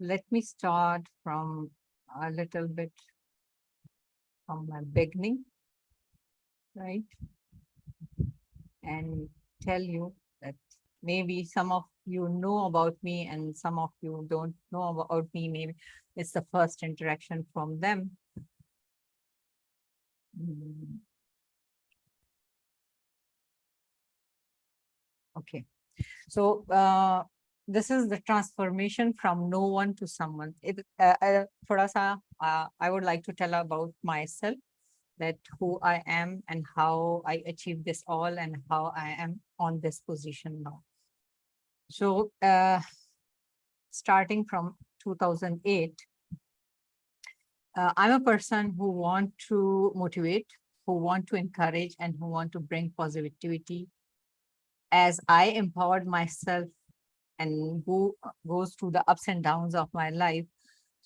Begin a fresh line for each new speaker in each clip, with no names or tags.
let me start from a little bit from my beginning, right? And tell you that maybe some of you know about me and some of you don't know about me. Maybe it's the first interaction from them. Okay. So this is the transformation from no one to someone. थोड़ा सा I would like to tell about myself, that who I am and how I achieved this all and how I am on this position now. So starting from 2008, I'm a person who want to motivate, who want to encourage, and who want to bring positivity. As I empowered myself and who goes through the ups and downs of my life,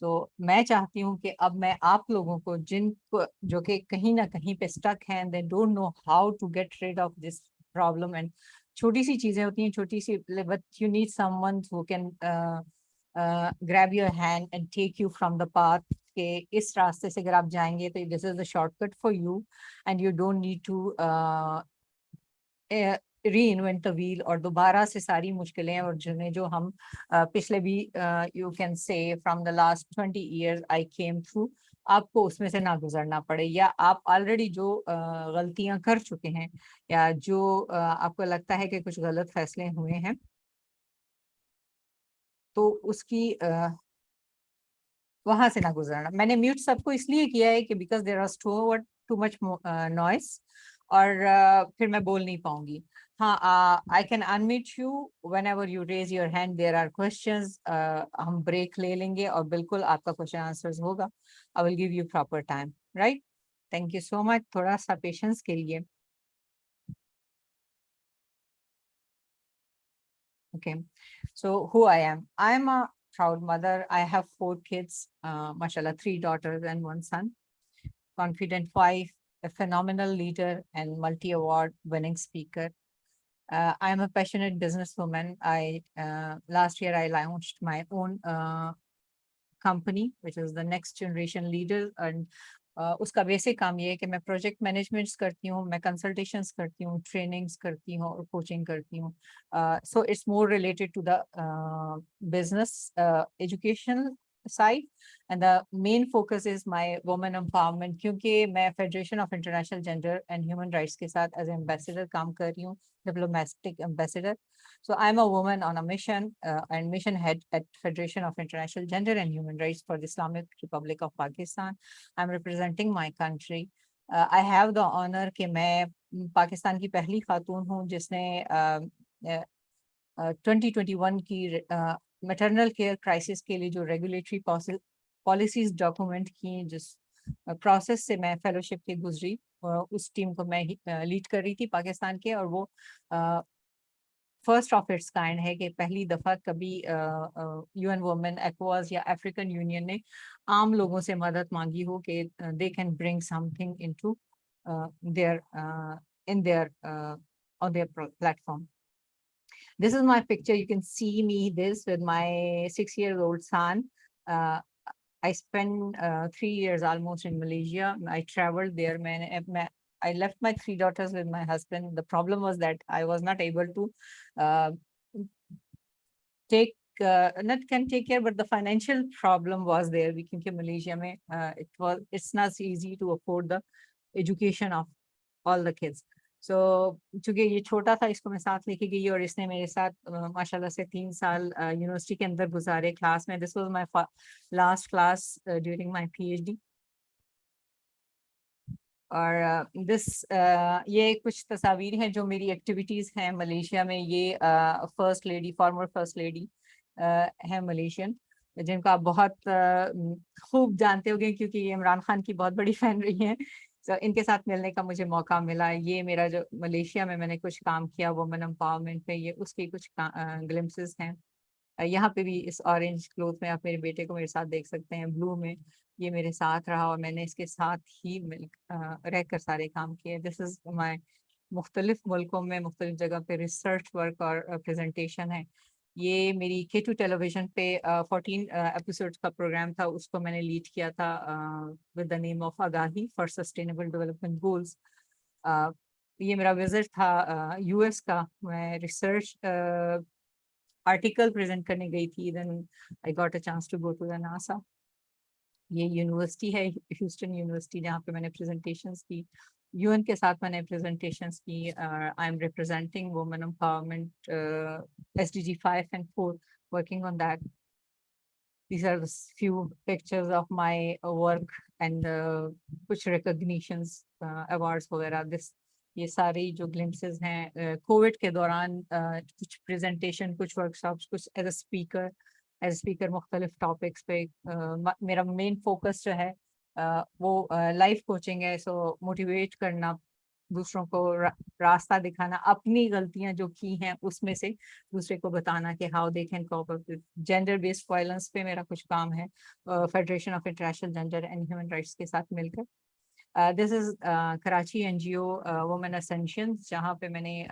तो मैं चाहती हूँ कि अब मैं आप लोगों को जिनको जो कि कहीं ना कहीं पे स्टक हैं, they don't know how to get rid of this problem, and छोटी सी चीजें होती हैं, छोटी सी, but you need someone who can grab your hand and take you from the path, कि इस रास्ते से अगर आप जाएंगे तो this is the shortcut for you and you don't need to reinvent the wheel और दोबारा से सारी मुश्किलें और जिन्हें जो हम पिछले भी you can say from the last 20 years I came through, आपको उसमें से ना गुजरना पड़े, या आप ऑलरेडी जो गलतियां कर चुके हैं या जो आपको लगता है कि कुछ गलत फैसले हुए हैं तो उसकी वहां से ना गुजरना। मैंने म्यूट सबको इसलिए किया है कि because there was too much noise और फिर मैं बोल नहीं पाऊंगी। हाँ, I can unmute you whenever you raise your hand, there are questions, हम ब्रेक ले लेंगे और बिल्कुल आपका क्वेश्चन आंसर्स होगा। I will give you proper time, right? Thank you so much, थोड़ा सा पेशेंस के लिए। Okay, so who I am. I'm a proud mother. I have 4 kids, mashallah, 3 daughters and 1 son. Confident wife, a phenomenal leader and multi-award winning speaker. I'm a passionate businesswoman. Last year I launched my own company, which is the next generation leader, and उसका basic काम ये है कि मैं project managements करती हूँ, मैं consultations करती हूँ, ट्रेनिंग्स करती हूँ और कोचिंग करती हूँ। So it's more related to the business education side, and the main focus is my woman empowerment, क्योंकि मैं federation of international gender and human rights के साथ एज एम्बेसडर काम कर रही हूँ, diplomatic ambassador. So I'm a woman on a mission and mission head at Federation of International Gender and Human Rights for the Islamic Republic of Pakistan. I'm representing my country. I have the honor कि मैं पाकिस्तान की पहली खातून हूँ जिसने 2021 की maternal care crisis के लिए जो रेगुलेटरी पॉलिसीज डॉक्यूमेंट की, जिस प्रोसेस से मैं फेलोशिप के गुजरी, उस टीम को मैं लीड कर रही थी पाकिस्तान के, और वो फर्स्ट ऑफ इट्स काइंड है कि पहली दफा कभी यूएन वुमेन एक्वास या अफ्रीकन यूनियन ने आम लोगों से मदद मांगी हो कि they can bring something into there in there on their platform. This is my picture. You can see me this with my 6-year-old son. I spent 3 years almost in Malaysia. I traveled there. I left my 3 daughters with my husband. The problem was that I was not able to uh, not can take care, but the financial problem was there. Because Malaysia mein, it's not easy to afford the education of all the kids. So चूंकि ये छोटा था, इसको मैं साथ लेके गई और इसने मेरे साथ माशाल्लाह से 3 साल यूनिवर्सिटी के अंदर गुजारे क्लास में. This was my last class during my PhD. और ये कुछ तस्वीर हैं जो मेरी एक्टिविटीज हैं मलेशिया में. ये first lady, farmer first lady है मलेशियन, जिनको आप बहुत खूब जानते होंगे क्योंकि ये इमरान खान की बहुत बड़ी फैन रही हैं. तो इनके साथ मिलने का मुझे मौका मिला. ये मेरा जो मलेशिया में मैंने कुछ काम किया वुमेन एम्पावरमेंट पे, ये उसके कुछ ग्लिम्पसेस हैं. यहाँ पे भी इस ऑरेंज क्लोथ में आप मेरे बेटे को मेरे साथ देख सकते हैं. ब्लू में ये मेरे साथ रहा और मैंने इसके साथ ही रहकर सारे काम किए. दिस इज माय मुख्तलिफ मुल्कों में मुख्तलिफ जगह पे रिसर्च वर्क और प्रेजेंटेशन है. ये मेरी K2 टेलीविजन पे 14 एपिसोड्स का प्रोग्राम था, उसको मैंने लीड किया था with the name of Aagahi for sustainable development goals. ये मेरा विजिट था यूएस का। मैं रिसर्च आर्टिकल प्रेजेंट करने गई थी, then I got a chance to go to the NASA. ये यूनिवर्सिटी है ह्यूस्टन यूनिवर्सिटी, जहाँ पे मैंने प्रेजेंटेशंस की। यूएन के साथ मैंने प्रेजेंटेशंस की। I am representing women empowerment SDG 5 and 4, working on that. These are the few pictures of my work and कुछ recognitions, awards वगैरह। this ये सारी जो glimpses हैं कोविड के दौरान, कुछ presentation, कुछ workshops, कुछ as a speaker मुख्तलिफ topics पे। मेरा main focus जो है वो life coaching है। so motivate करना, दूसरों को रास्ता दिखाना, अपनी गलतियां जो की हैं उसमें से दूसरे को बताना कि how they can cope up with gender based violence पे मेरा कुछ काम है federation of international gender and human rights के साथ मिलकर। This is Karachi NGO women असेंशियंस, जहाँ पे मैंने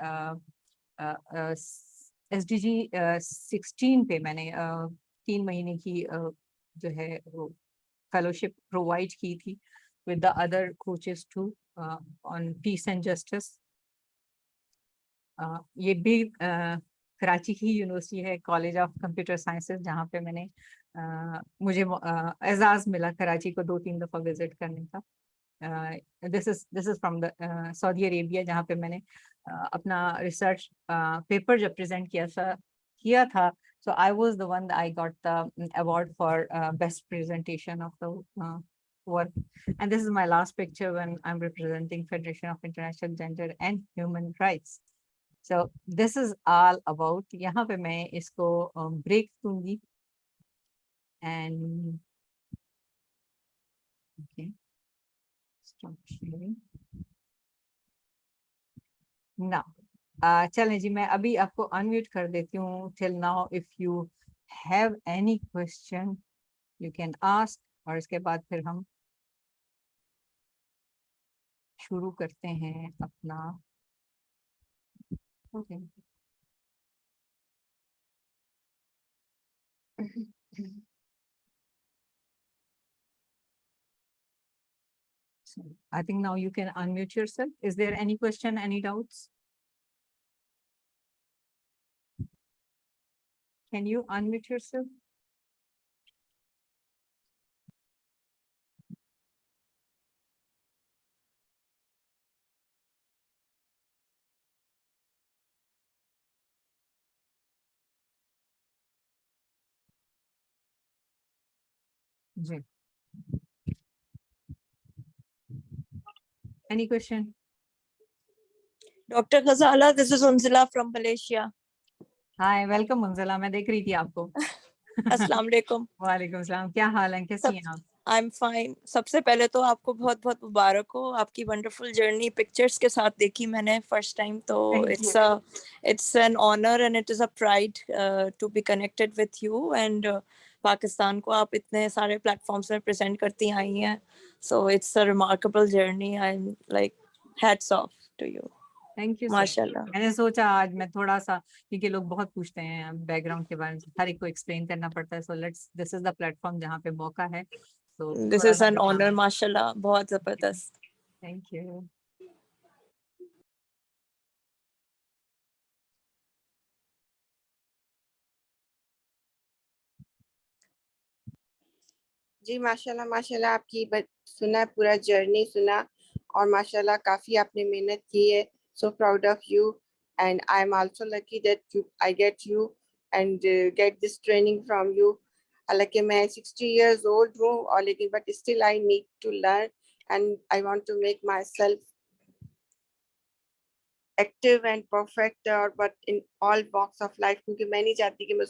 SDG 16 पे मैंने 3 महीने की जो है वो फेलोशिप प्रोवाइड की थी with the other coaches too on peace and justice. ये भी कराची की यूनिवर्सिटी है, कॉलेज ऑफ कंप्यूटर साइंसेज, जहाँ पे मैंने मुझे एजाज मिला कराची को 2-3 दफा विजिट करने का। This is from the Saudi Arabia, जहाँ पे मैंने अपना रिसर्च पेपर जब प्रेजेंट किया था। so I was the one that I got the award for best presentation of the work. And this is my last picture when I'm representing Federation of International Gender and Human Rights. So this is all about, यहाँ पे मैं इसको break दूंगी and okay, stop sharing now. चलें जी, मैं अभी आपको unmute कर देती हूँ। till now if you have any question you can ask, और इसके बाद फिर हम शुरू करते हैं अपना। okay. So I think now you can unmute yourself. Is there any question, any doubts? Can you unmute yourself? Ji, any question?
Dr. Ghazala, this is Unzila from Malaysia.
Hi, welcome Munzila, मैं देख रही थी आपको।
अस्सलाम वालेकुम।
वालेकुम सलाम, क्या हाल है, कैसी हैं आप?
I'm fine. सबसे पहले तो आपको बहुत बहुत मुबारक हो, आपकी वंडरफुल जर्नी पिक्चर्स के साथ देखी मैंने फर्स्ट टाइम, तो it's an honor and it is a pride to be connected with you, and Pakistan को आप इतने सारे प्लेटफॉर्म्स में प्रेजेंट करती आई हैं, so it's a remarkable journey. I'm like hats off to you.
Thank you.
माशाल्लाह।
मैंने सोचा आज मैं थोड़ा सा, क्योंकि लोग बहुत पूछते हैं बैकग्राउंड के बारे में, हर एक को एक्सप्लेन करना पड़ता है, सो दिस इज द प्लेटफॉर्म जहाँ पे मौका है, तो
This is an honor, माशाल्लाह, बहुत जबरदस्त।
Thank you.
जी माशाल्लाह माशाल्लाह, आपकी सुना, पूरा जर्नी सुना, और माशाल्लाह काफ़ी आपने मेहनत की है। So proud of you, and I am also lucky that I get you and get this training from you. हालांकि मैं 60 years old हूँ, और लेकिन but still I need to learn and I want to make myself active and perfect, और but in all walks of life, क्योंकि मैं नहीं चाहती कि मैं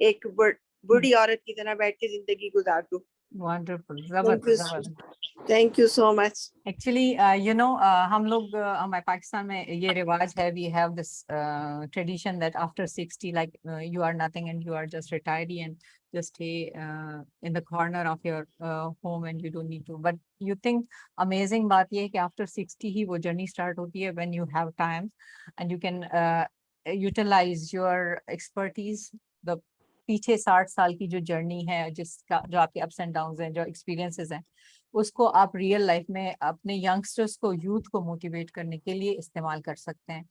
एक बूढ़ी औरत की तरह बैठ के जिंदगी गुजार दूँ।
वंडरफुल, जबरदस्त।
Thank you so much.
Actually you know, हम लोग हमारे पाकिस्तान में ये रिवाज है, we have this tradition that after 60 like you are nothing and you are just retired and just stay in the corner of your home and you don't need to, but you think amazing बात ये है कि after 60 ही वो journey start होती है, when you have time and you can utilize your expertise, the पीछे 60 साल की जो जर्नी है, जिसका जो आपके ups and downs हैं, जो experiences हैं, उसको आप रियल लाइफ में अपने यंगस्टर्स को, यूथ को मोटिवेट करने के लिए इस्तेमाल कर सकते हैं.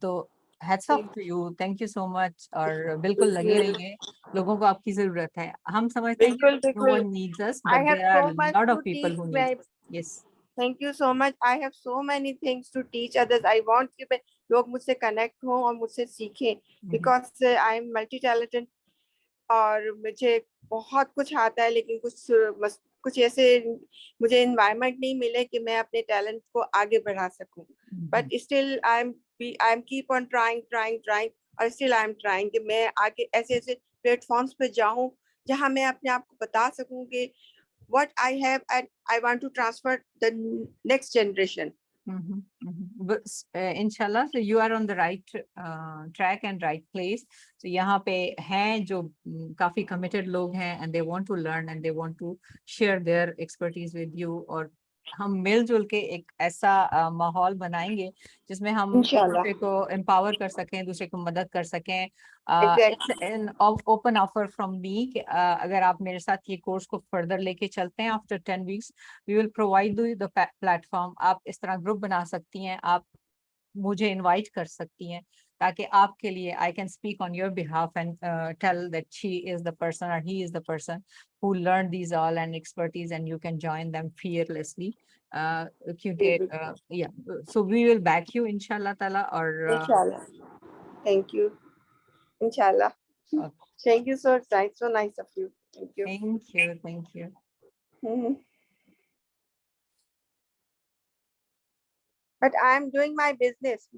तो hats off to you, thank you so much. और बिल्कुल लगे रहिए, लोगों को आपकी जरूरत है. हम समझते हैं कि
बिल्कुल
no
बिल्कुल.
one needs us,
I
but
have
there are
so
a
much
lot
to
of people
teach.
who need us. Yes.
Thank you so much. I have so many things to teach others. I want कि लोग मुझसे connect हों और मुझसे सीखें, because I am multi talented और मुझे बहुत कुछ आता है, लेकिन कुछ ऐसे मुझे इन्वायरमेंट नहीं मिले कि मैं अपने टैलेंट को आगे बढ़ा सकूं. But still I am keep on trying और स्टिल आई एम ट्राइंग कि मैं आगे ऐसे ऐसे प्लेटफॉर्म्स पे जाऊं जहां मैं अपने आप को बता सकूं कि what I have and I want to transfer the next generation.
But inshallah, so you are on the right track and right place. So यहाँ पे हैं जो काफी committed लोग हैं, and they want to learn and they want to share their expertise with you. और हम मिलजुल के एक ऐसा माहौल बनाएंगे जिसमें हम
इंशाल्लाह.
दूसरे को empower कर सकें, दूसरे को मदद कर सकें.
Exactly.
It's an open offer from me कि अगर आप मेरे साथ ये कोर्स को फर्दर लेके चलते हैं, after 10 weeks we will provide you the platform. आप इस तरह ग्रुप बना सकती हैं, आप मुझे इनवाइट कर सकती हैं, ताकि आपके लिए I can speak on your behalf and tell that she is the person or he is the person who learned these all and expertise, and you can join them fearlessly. क्योंकि yeah, so we will back you inshallah ताला. और
Inshallah. Thank you. Inshallah. Thank you so much. So nice of you. Thank you.
thank you.
But I am doing my business.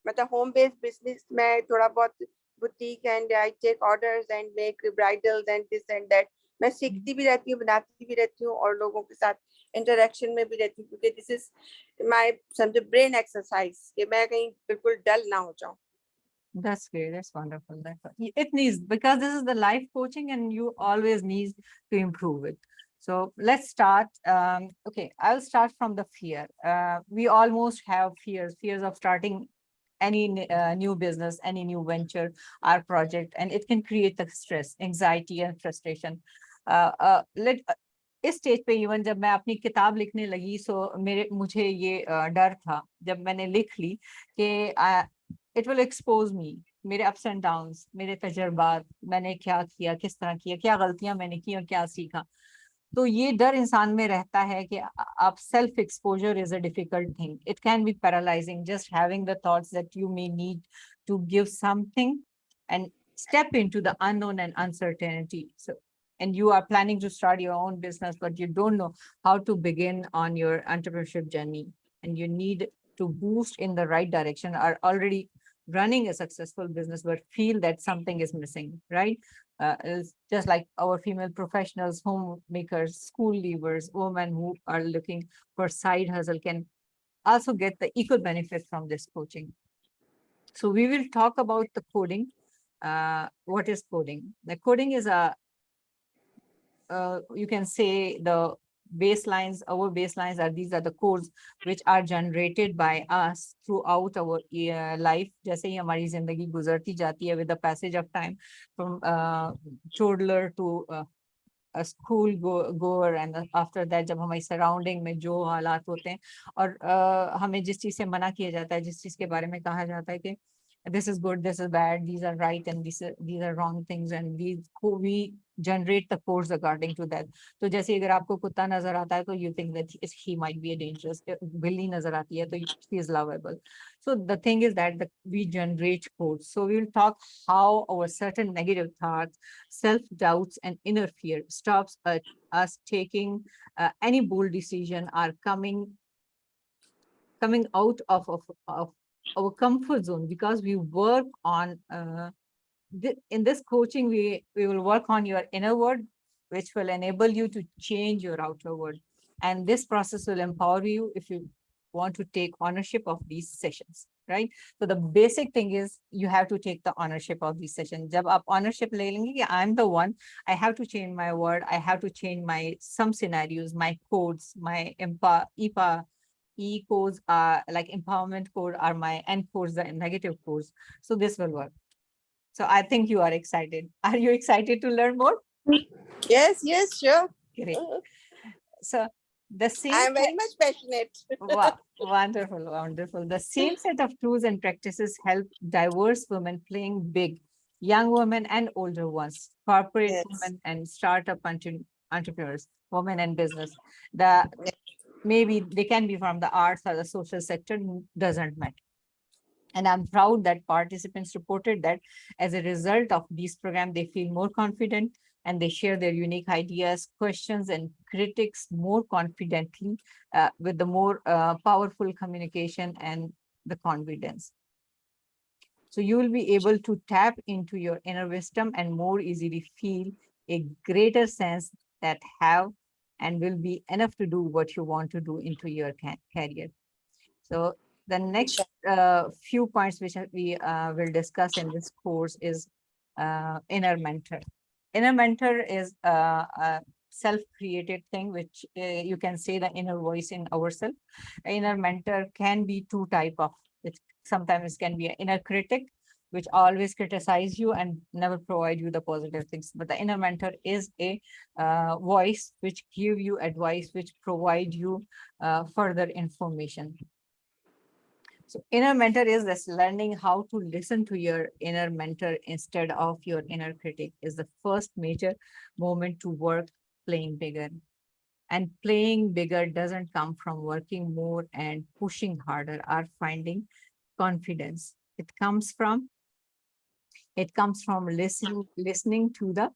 मतलब home based business में थोड़ा बहुत boutique and I take orders and make bridals and this and that. मैं सीखती भी रहती हूँ, बनाती भी रहती हूँ और लोगों के साथ interaction में भी रहती हूँ, क्योंकि this is my समझो brain exercise कि मैं कहीं बिल्कुल dull ना हो जाऊँ.
That's great. That's wonderful. It needs, because this is the life coaching and you always need to improve it. So let's start. Okay, I'll start from the fear. We almost have fears of starting any new business, any new venture, our project, and it can create the stress, anxiety, and frustration. इस stage पे even जब मैं अपनी किताब लिखने लगी, मुझे ये डर था जब मैंने लिख ली कि it will expose me, मेरे ups and downs, मेरे तजर्बात, मैंने क्या किया, किस तरह किया, क्या गलतियां मैंने की और क्या सीखा. तो ये डर इंसान में रहता है कि आप self exposure is a difficult thing. It can be paralyzing just having the thoughts that you may need to give something and step into the unknown and uncertainty. So, and you are planning to start your own business, but you don't know how to begin on your entrepreneurship journey, and you need to boost in the right direction, are already running a successful business but feel that something is missing, right? Is just like our female professionals, homemakers, school leavers, women who are looking for side hustle can also get the equal benefit from this coaching. So we will talk about the coding. What is coding? The coding is you can say the baselines. Our baselines are, these are the codes which are generated by us throughout our life. जैसे ही हमारी जिंदगी गुजरती जाती है with the passage of time, from toddler to a school goer, and after that जब हमारी surrounding में जो हालात होते हैं और हमें जिस चीज से मना किया जाता है, जिस चीज के बारे में कहा जाता है कि this is good, this is bad, these are right, and these are wrong things, and we generate the course according to that. तो जैसे अगर आपको कुत्ता नजर आता है तो you think that he might be a dangerous. बिल्ली नजर आती है तो she is lovable. So the thing is that we generate codes. So we will talk how our certain negative thoughts, self-doubts, and inner fear stops us taking any bold decision, are coming out of our comfort zone, because we work on in this coaching, we will work on your inner world, which will enable you to change your outer world. And this process will empower you if you want to take ownership of these sessions, right? So the basic thing is you have to take the ownership of these sessions. जब आप ownership ले लेंगे कि I'm the one, I have to change my word, I have to change my some scenarios, my codes, my IPA, E codes are like empowerment code are my N codes, the negative codes. So this will work. So I think you are excited. Are you excited to learn more?
Yes, yes, sure.
Great. So the same.
I am very much passionate.
Wow, wonderful, wonderful. The same set of tools and practices help diverse women playing big, young women and older ones, corporate
Yes.
women and startup entrepreneurs, women in business. The maybe they can be from the arts or the social sector, doesn't matter. And I'm proud that participants reported that as a result of these programs, they feel more confident and they share their unique ideas, questions, and critics more confidently with the more powerful communication and the confidence. So you will be able to tap into your inner wisdom and more easily feel a greater sense that have and will be enough to do what you want to do into your career. So the next few points which we will discuss in this course is inner mentor. Inner mentor is a self-created thing, which you can say the inner voice in ourselves. Inner mentor can be two type of, it sometimes can be an inner critic, which always criticize you and never provide you the positive things. But the inner mentor is a voice which give you advice, which provide you further information. So inner mentor is this learning how to listen to your inner mentor instead of your inner critic is the first major moment to work playing bigger. And playing bigger doesn't come from working more and pushing harder or finding confidence. It comes from listening to the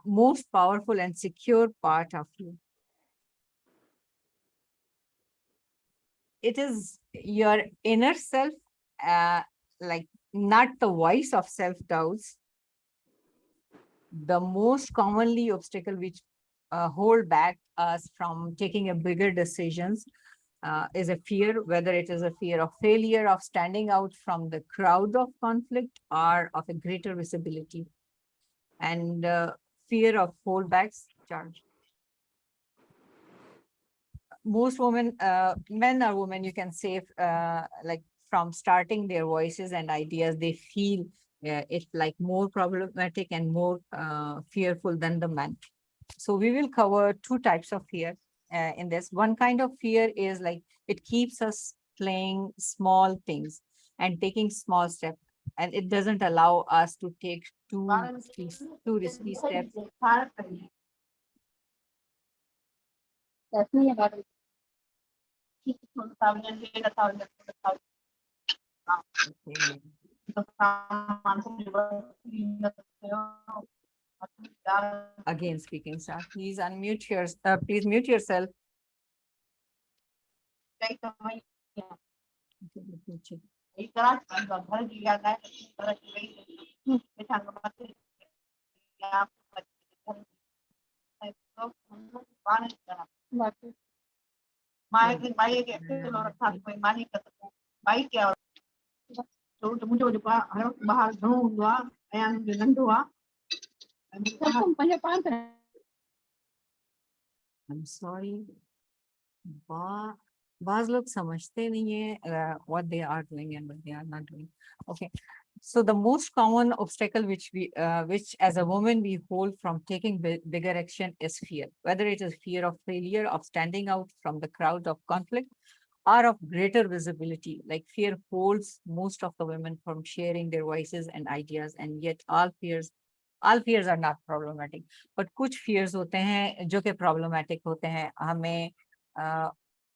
most powerful and secure part of you. It is your inner self, uh, like not the voice of self-doubts. The most commonly obstacle which hold back us from taking a bigger decisions is a fear, whether it is a fear of failure, of standing out from the crowd of conflict, or of a greater visibility, and fear of holdbacks charge. Most women, men or women, you can say, like from starting their voices and ideas, they feel it like more problematic and more fearful than the men. So we will cover two types of fear in this. One kind of fear is like it keeps us playing small things and taking small steps, and it doesn't allow us to take two risky steps. Okay. Again, speaking, sir. Please unmute please mute yourself. Okay, let me check. I'm sorry. बाज लोग समझते नहीं है what they are doing and what they are not doing. Okay. So the most common obstacle which as a woman we hold from taking bigger action is fear, whether it is fear of failure, of standing out from the crowd of conflict, or of greater visibility. Like fear holds most of the women from sharing their voices and ideas, and yet all fears are not problematic. But कुछ fears होते हैं जो कि problematic होते हैं. हमें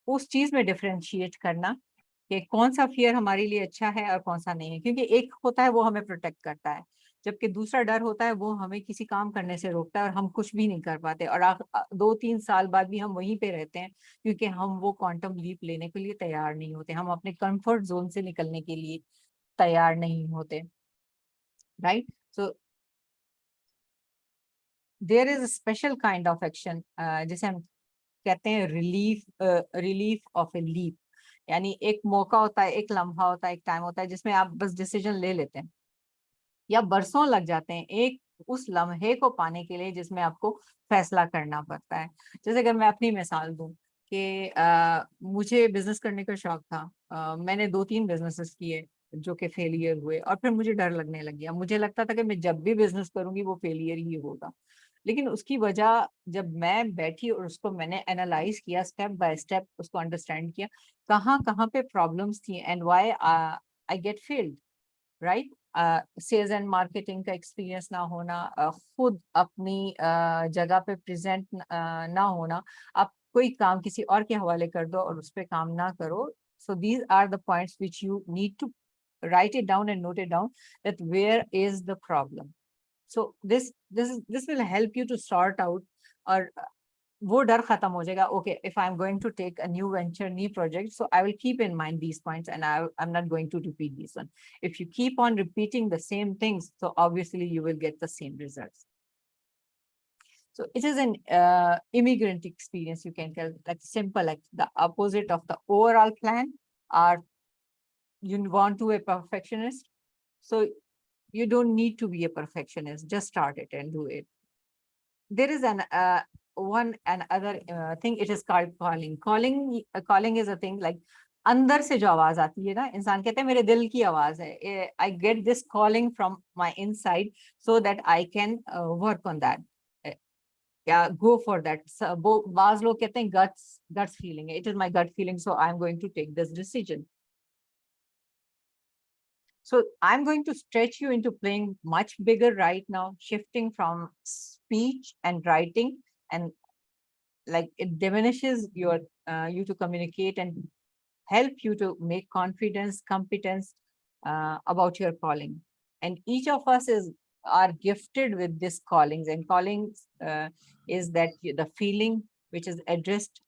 उस चीज में डिफरेंशिएट करना कि कौन सा फियर हमारे लिए अच्छा है और कौन सा नहीं है, क्योंकि एक होता है वो हमें प्रोटेक्ट करता है, जबकि दूसरा डर होता है वो हमें किसी काम करने से रोकता है और हम कुछ भी नहीं कर पाते, और 2-3 साल बाद भी हम वहीं पे रहते हैं क्योंकि हम वो क्वांटम लीप लेने के लिए तैयार नहीं होते, हम अपने कंफर्ट जोन से निकलने के लिए तैयार नहीं होते, right. So there is a special kind of action जिसे हम कहते हैं रिलीफ ऑफ ए लीप. यानी एक मौका होता है, एक लम्हा होता है, एक टाइम होता है जिसमें आप बस डिसीजन ले लेते हैं, या बरसों लग जाते हैं एक उस लम्हे को पाने के लिए जिसमें आपको फैसला करना पड़ता है. जैसे अगर मैं अपनी मिसाल दूं कि मुझे बिजनेस करने का शौक था। मैंने 2-3 बिजनेसेस किए जो कि फेलियर हुए और फिर मुझे डर लगने लग गया। मुझे लगता था कि मैं जब भी बिजनेस करूंगी वो फेलियर ही होगा। लेकिन उसकी वजह जब मैं बैठी और उसको मैंने एनालाइज किया, स्टेप बाय स्टेप उसको अंडरस्टैंड किया, कहाँ कहाँ पे प्रॉब्लम्स थी and why I get failed, right. Sales and marketing का एक्सपीरियंस ना होना, खुद अपनी जगह पे प्रेजेंट ना होना, आप कोई काम किसी और के हवाले कर दो और उस पर काम ना करो। So these are the points which you need to write it down and note it down, that where is the problem. So this will help you to sort out, और वो डर खत्म हो जाएगा. Okay, if I'm going to take a new venture, new project, so I will keep in mind these points and I'm not going to repeat this one. If you keep on repeating the same things, so obviously you will get the same results. So it is an immigrant experience, you can tell, like simple, like the opposite of the overall plan, or you want to be a perfectionist. So you don't need to be a perfectionist, just start it and do it. There is an one and other thing, it is called calling is a thing like अंदर से जो आवाज आती है ना, इंसान कहते हैं मेरे दिल की आवाज है, I get this calling from my inside so that I can work on that, yeah, go for that. So, बाज लोग कहते हैं guts feeling, it is my gut feeling, so I'm going to take this decision. So I'm going to stretch you into playing much bigger right now, shifting from speech and writing, and like it diminishes your you to communicate and help you to make confidence, competence about your calling. And each of us are gifted with this callings, and callings is that the feeling which is addressed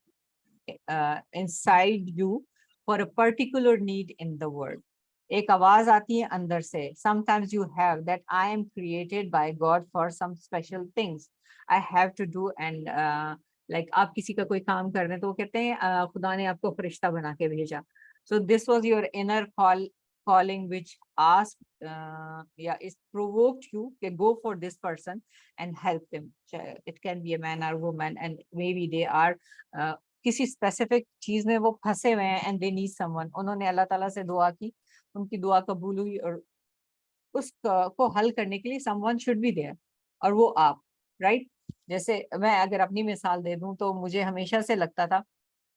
inside you for a particular need in the world. एक आवाज आती है अंदर से. Sometimes you have that I am created by God for some special things I have to do, and like आप किसी का कोई काम कर रहे हैं तो वो कहते हैं खुदा ने आपको फरिश्ता बना के भेजा. So this was your inner calling which asked, yeah, it provoked you to go for this person and help them. It can be a man or woman, and maybe they are किसी specific चीज में वो फंसे हुए हैं and they need someone. उन्होंने अल्लाह ताला से दुआ की, उनकी दुआ कबूल हुई और उस को हल करने के लिए समवन शुड बी देयर, और वो आप, राइट. जैसे मैं अगर अपनी मिसाल दे दूं तो मुझे हमेशा से लगता था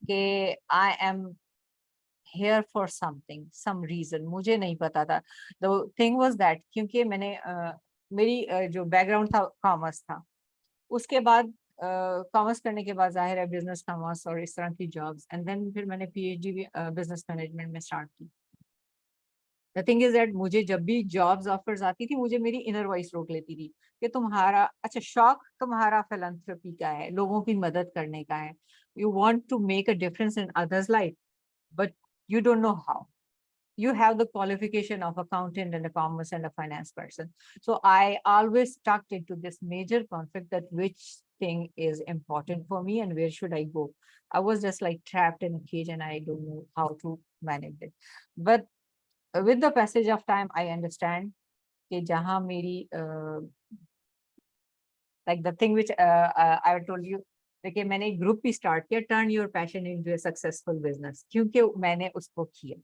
कि I am here for something, some reason, मुझे नहीं पता था. The thing was that क्योंकि मैंने मेरी जो बैकग्राउंड था कॉमर्स था, उसके बाद कॉमर्स करने के बाद जाहिर है बिजनेस कॉमर्स और इस तरह की जॉब्स, एंड देन फिर मैंने पीएचडी भी बिजनेस मैनेजमेंट में स्टार्ट की. द थिंग इज दैट मुझे जब भी जॉब्स ऑफर्स आती थी, मुझे मेरी इनर वॉइस रोक लेती थी कि तुम्हारा अच्छा शौक तुम्हारा फिलैंथ्रोपी का है, लोगों की मदद करने का है, you want to make a difference in others life, but you don't know how. You have the qualification of accountant and a commerce and a finance person. So I always stuck into this major conflict that which thing is important for me and where should I go. I was just like trapped in a cage and I don't know how to manage it. But with the passage of time, I understand कि जहाँ मेरी like the thing which I told you, देखिए मैंने एक group भी start किया, turn your passion into a successful business, क्योंकि मैंने उसको किया.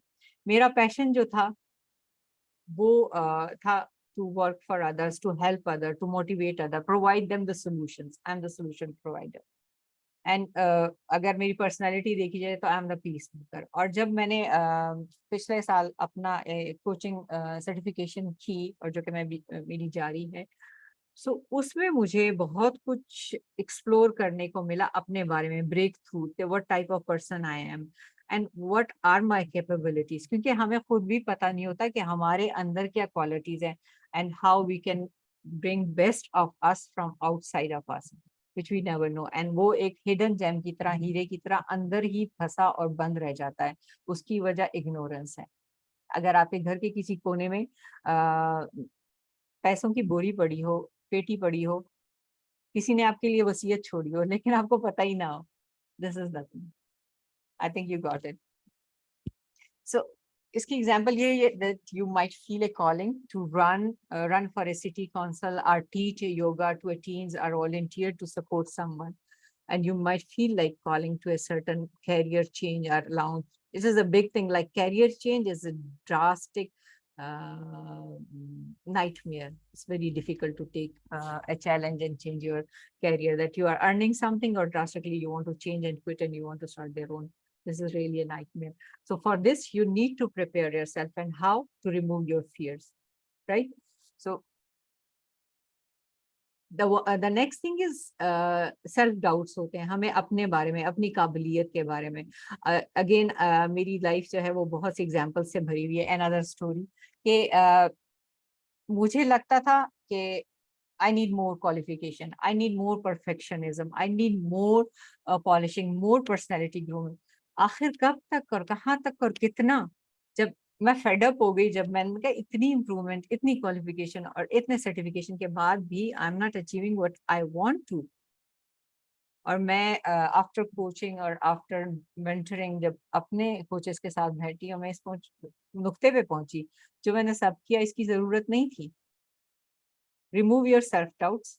मेरा पैशन जो था वो था to work for others, to help other, to motivate other, provide them the solutions. I am the solution provider. And अगर मेरी पर्सनालिटी देखी जाए तो I am the peacemaker. और जब मैंने पिछले साल अपना कोचिंग सर्टिफिकेशन की और जो कि मैं मेरी जारी है, सो उसमें मुझे बहुत कुछ एक्सप्लोर करने को मिला अपने बारे में, breakthrough what type of person I am and what are my capabilities, क्योंकि हमें खुद भी पता नहीं होता कि हमारे अंदर क्या क्वालिटीज हैं and how we can bring best of us from outside of us which we never know. And वो एक हिडन जेम की तरह, हीरे की तरह अंदर ही फंसा और बंद रह जाता है. उसकी वजह इग्नोरेंस है. अगर आपके घर के किसी कोने में पैसों की बोरी पड़ी हो, पेटी पड़ी हो, किसी ने आपके लिए वसीयत छोड़ी हो, लेकिन आपको पता ही ना हो, this is the thing. I think you got it. So इसकी एग्जांपल ये that you might feel a calling to run for a city council or teach yoga to a teens or volunteer to support someone. and you might feel like calling to a certain career change or launch. This is a big thing. Like career change is a drastic nightmare. It's very difficult to take a challenge and change your career, that you are earning something or drastically you want to change and quit and you want to start their own. This is really a nightmare. So for this, you need to prepare yourself, and how to remove your fears, right? So the next thing is self doubts होते हैं हमें अपने बारे में, अपनी काबिलियत के बारे में. Again, मेरी लाइफ जो है वो बहुत सी एग्जाम्पल से भरी हुई है. Another story कि मुझे लगता था कि I need more qualification, I need more perfectionism, I need more polishing, more personality grooming. आखिर कब तक और कहाँ तक और कितना? जब मैं फेड अप हो गई, जब मैंने कहा इतनी इम्प्रूवमेंट, इतनी क्वालिफिकेशन और इतने सर्टिफिकेशन के बाद भी I am not achieving what I want to. और मैं आफ्टर कोचिंग और आफ्टर मेंटरिंग जब अपने कोचेस के साथ बैठी और मैं इस नुक्ते पे पहुंची, जो मैंने सब किया इसकी जरूरत नहीं थी. Remove your self-doubts.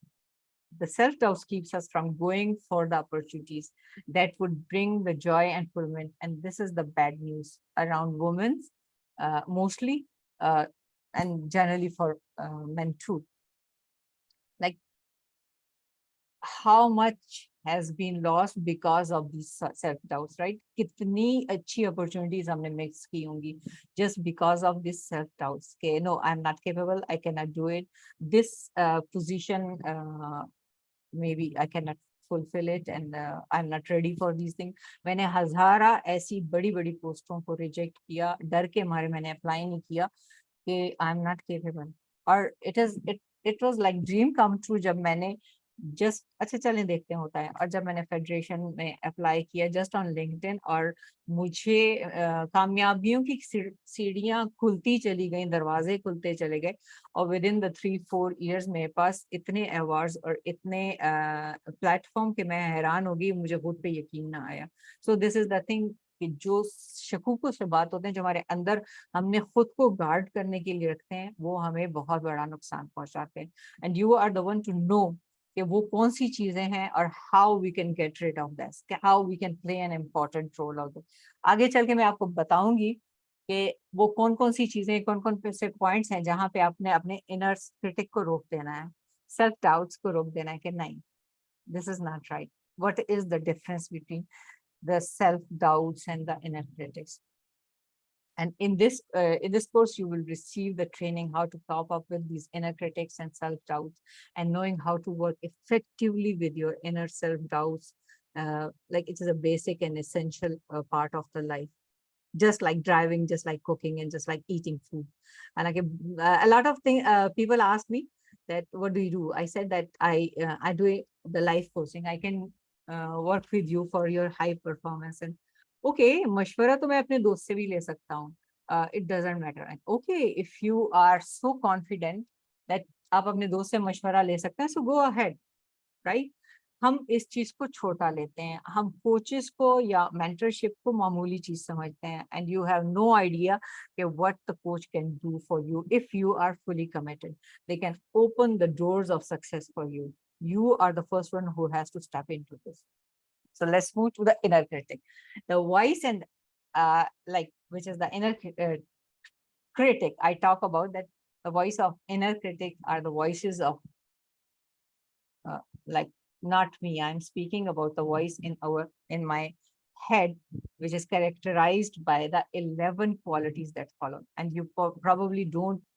The self-doubts keeps us from going for the opportunities that would bring the joy and fulfillment. And this is the bad news around women, mostly, and generally for men too. Like how much has been lost because of these self-doubts, right? Kitni achhi opportunities humne miss ki hongi just because of this self-doubts. Okay, no, I'm not capable, I cannot do it. This position, maybe I cannot fulfill it, and I'm not ready for these things. मैंने हजारा ऐसी बड़ी बड़ी पोस्टों को reject किया, डर के मारे मैंने अप्लाई नहीं किया कि आई एम नॉट केपेबल. और it was like dream come true जब मैंने जस्ट अच्छा चलें देखते हैं होता है. और जब मैंने फेडरेशन में अप्लाई किया जस्ट ऑन लिंक्डइन, और मुझे कामयाबियों की सीढ़ियां खुलती चली गई, दरवाजे खुलते चले गए. और विद इन द 3-4 years मेरे पास इतने अवार्ड्स और इतने प्लेटफॉर्म के मैं हैरान हो गई, मुझे खुद पे यकीन ना आया. सो दिस इज द थिंग कि जो शकूक से बात होते हैं, जो हमारे अंदर हमने खुद को गार्ड करने के लिए रखते हैं, वो हमें बहुत बड़ा नुकसान पहुंचाते हैं. And you are the one to know कि वो कौन सी चीजें हैं और how we can get rid of this, how we can play an important role of this. आगे चल के मैं आपको बताऊंगी कि वो कौन कौन सी चीजें, कौन कौन से पॉइंट्स हैं जहां पे आपने अपने इनर क्रिटिक को रोक देना है, सेल्फ डाउट्स को रोक देना है कि नहीं, this is not right. What is the difference between the self-doubts and the inner critics? And in this course, you will receive the training how to cope up with these inner critics and self-doubts, and knowing how to work effectively with your inner self-doubts. Like it is a basic and essential part of the life, just like driving, just like cooking, and just like eating food. And like a lot of people ask me that, what do you do? I said that I do the life coaching. I can work with you for your high performance. And okay, मशवरा तो मैं अपने दोस्त से भी ले सकता हूँ. It doesn't matter. And okay, if you are so confident that आप अपने दोस्त से मशवरा ले सकते हैं, so go ahead, right? हम इस चीज को छोटा लेते हैं, हम कोचेस को या मेंटरशिप को मामूली चीज समझते हैं. And you have no idea कि what the coach can do for you if you are fully committed. They can open the doors of success for you. You are the first one who has to step into this. So let's move to the inner critic, the voice, and like which is the inner critic. I talk about that the voice of inner critic are the voices of like not me. I'm speaking about the voice in my head, which is characterized by the 11 qualities that follow. And you probably don't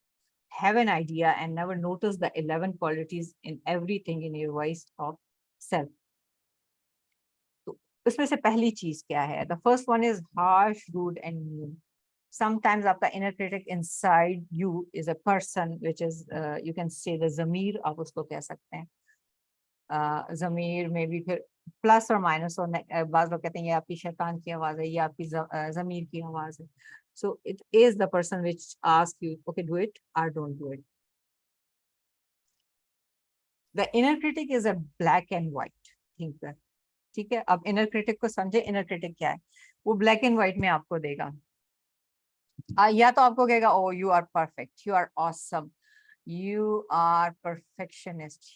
have an idea and never notice the 11 qualities in everything in your voice of self. तो उसमें से पहली चीज क्या है? The first one is harsh, rude, and mean. Sometimes आपका inner critic inside you is a person which is you can say the ज़मीर, आप उसको कह सकते हैं. ज़मीर में भी फिर प्लस और माइनस और बाज़ लोग कहते हैं ये आपकी शैतान की आवाज है, ये आपकी ज़मीर की आवाज है. So it is the person which asks you, okay, do it or don't do it. The inner critic is a black and white thinker. ठीक है, अब inner critic को समझे. inner critic क्या है? वो black and white में आपको देगा. या तो आपको कहेगा, oh you are perfect, you are awesome, you are perfectionist,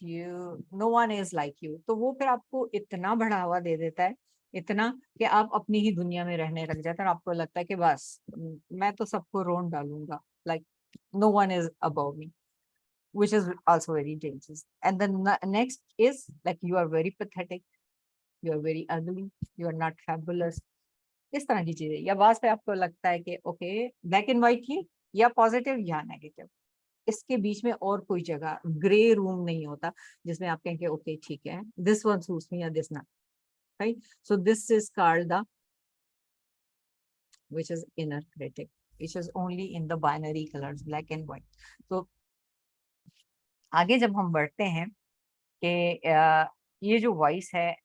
no one is like you, तो वो फिर आपको इतना बढ़ावा दे देता है, इतना कि आप अपनी ही दुनिया में रहने लग जाते हैं और आपको लगता है कि बस मैं तो सबको रोन डालूंगा, like no one is above me, which is also very dangerous. And then next is like you are very pathetic, you are very ugly, you are not fabulous, इस तरह की चीजें, या बाद पे आपको लगता है कि ओके ब्लैक एंड व्हाइट ही, या पॉजिटिव या नेगेटिव, इसके बीच में और कोई जगह ग्रे रूम नहीं होता जिसमें आप कहेंगे ओके ठीक है, दिस वन सूट्स मी या this not, right? So this is called the which is inner critic, which is only in the binary colors black and white. तो आगे जब हम बढ़ते हैं कि ये जो वॉइस है,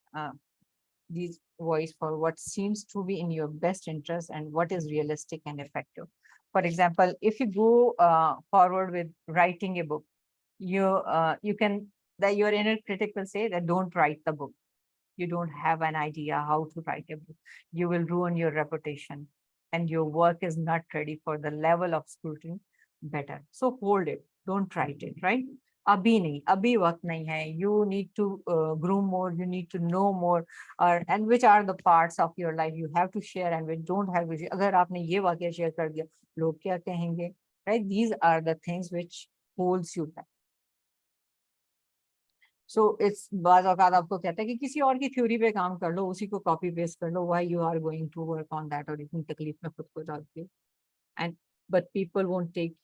these voice for what seems to be in your best interest and what is realistic and effective. For example, if you go forward with writing a book, you can, that your inner critic will say that don't write the book, you don't have an idea how to write a book, you will ruin your reputation and your work is not ready for the level of scrutiny, better so hold it, don't write it, right? अभी नहीं, अभी वक्त नहीं है, you need to groom more, you need to know more, or and which are the parts of your life you have to share and which don't have to share. अगर आपने ये वाक्य शेयर कर दिया, लोग क्या कहेंगे, right? These are the things which holds you back. So it's बाज औकात आपको कहता है कि किसी और की थ्योरी पे काम कर लो, उसी को कॉपी पेस्ट कर लो, why you are going to work on that, और इतनी तकलीफ में खुद को डालती है, and but people won't take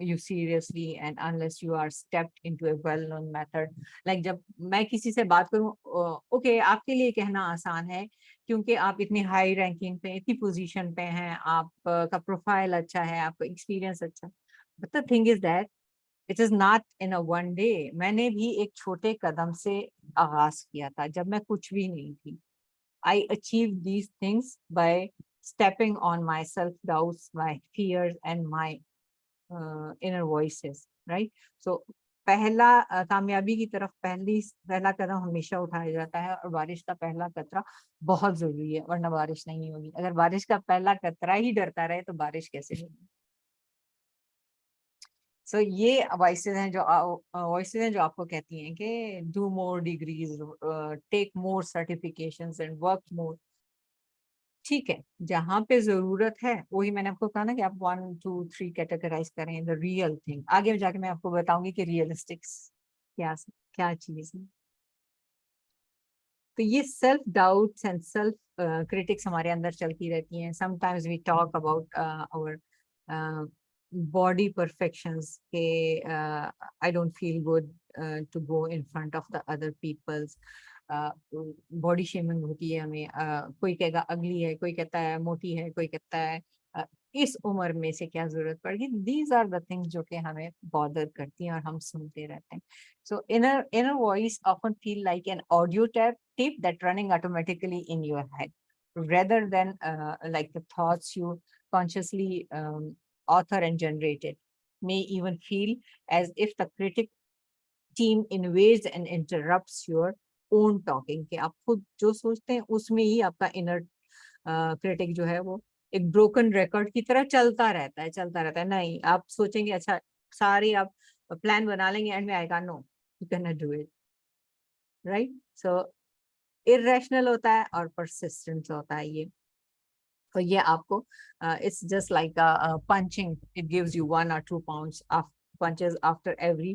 you seriously and unless you are stepped into a well known method. Like जब मैं किसी से बात करूं, ओके आपके लिए कहना आसान है क्योंकि आप इतनी हाई रैंकिंग पे, इतनी पोजीशन पे हैं, आप का प्रोफाइल अच्छा है, आपका एक्सपीरियंस अच्छा, but the thing is that it is not in a one day. मैंने भी एक छोटे कदम से आगाज किया था जब मैं कुछ भी नहीं थी. I achieved these things by stepping on my self doubts, my fears and my inner voices, right? So पहला कामयाबी की तरफ पहला कदम हमेशा उठाया जाता है और बारिश का पहला कतरा बहुत जरूरी है, वरना बारिश नहीं होगी. अगर बारिश का पहला कतरा ही डरता रहे तो बारिश कैसे होगी? सो ये वॉइसेस हैं जो आपको कहती हैं कि do more degrees, take more certifications and work more. ठीक है, जहां पे जरूरत है वही मैंने आपको कहा ना कि आप 1 2 3 कैटेगराइज करें द रियल थिंग. आगे जाके मैं आपको बताऊंगी कि रियलिस्टिक्स क्या क्या चीज है. तो ये self doubts and self critics हमारे अंदर चलती रहती हैं. Sometimes we talk about our body perfections के I don't feel good to go in front of the other people's. Body shaming होती है हमें. कोई कहेगा अगली है, कोई कहता है मोटी है, कोई कहता है इस उम्र में से क्या जरूरत पड़ेगी. दीज आर द थिंग्स जो कि हमें बॉदर करती हैं और हम सुनते रहते हैं. So inner voice often feel like an audio tape that running automatically in your head, rather than like the thoughts you consciously author and generated. May even feel as if the critic team invades and interrupts your own talking. कि आप खुद जो सोचते हैं उसमें ही आपका inner critic जो है वो एक broken record की तरह चलता रहता है. नहीं, आप सोचेंगे अच्छा, सारी आप प्लान बना लेंगे, एंड में आएगा no you can not do it, right? So irrational होता है और परसिस्टेंट होता है ये. तो ये आपको it's just like punching, it gives you 1 or 2 pounds of punches after every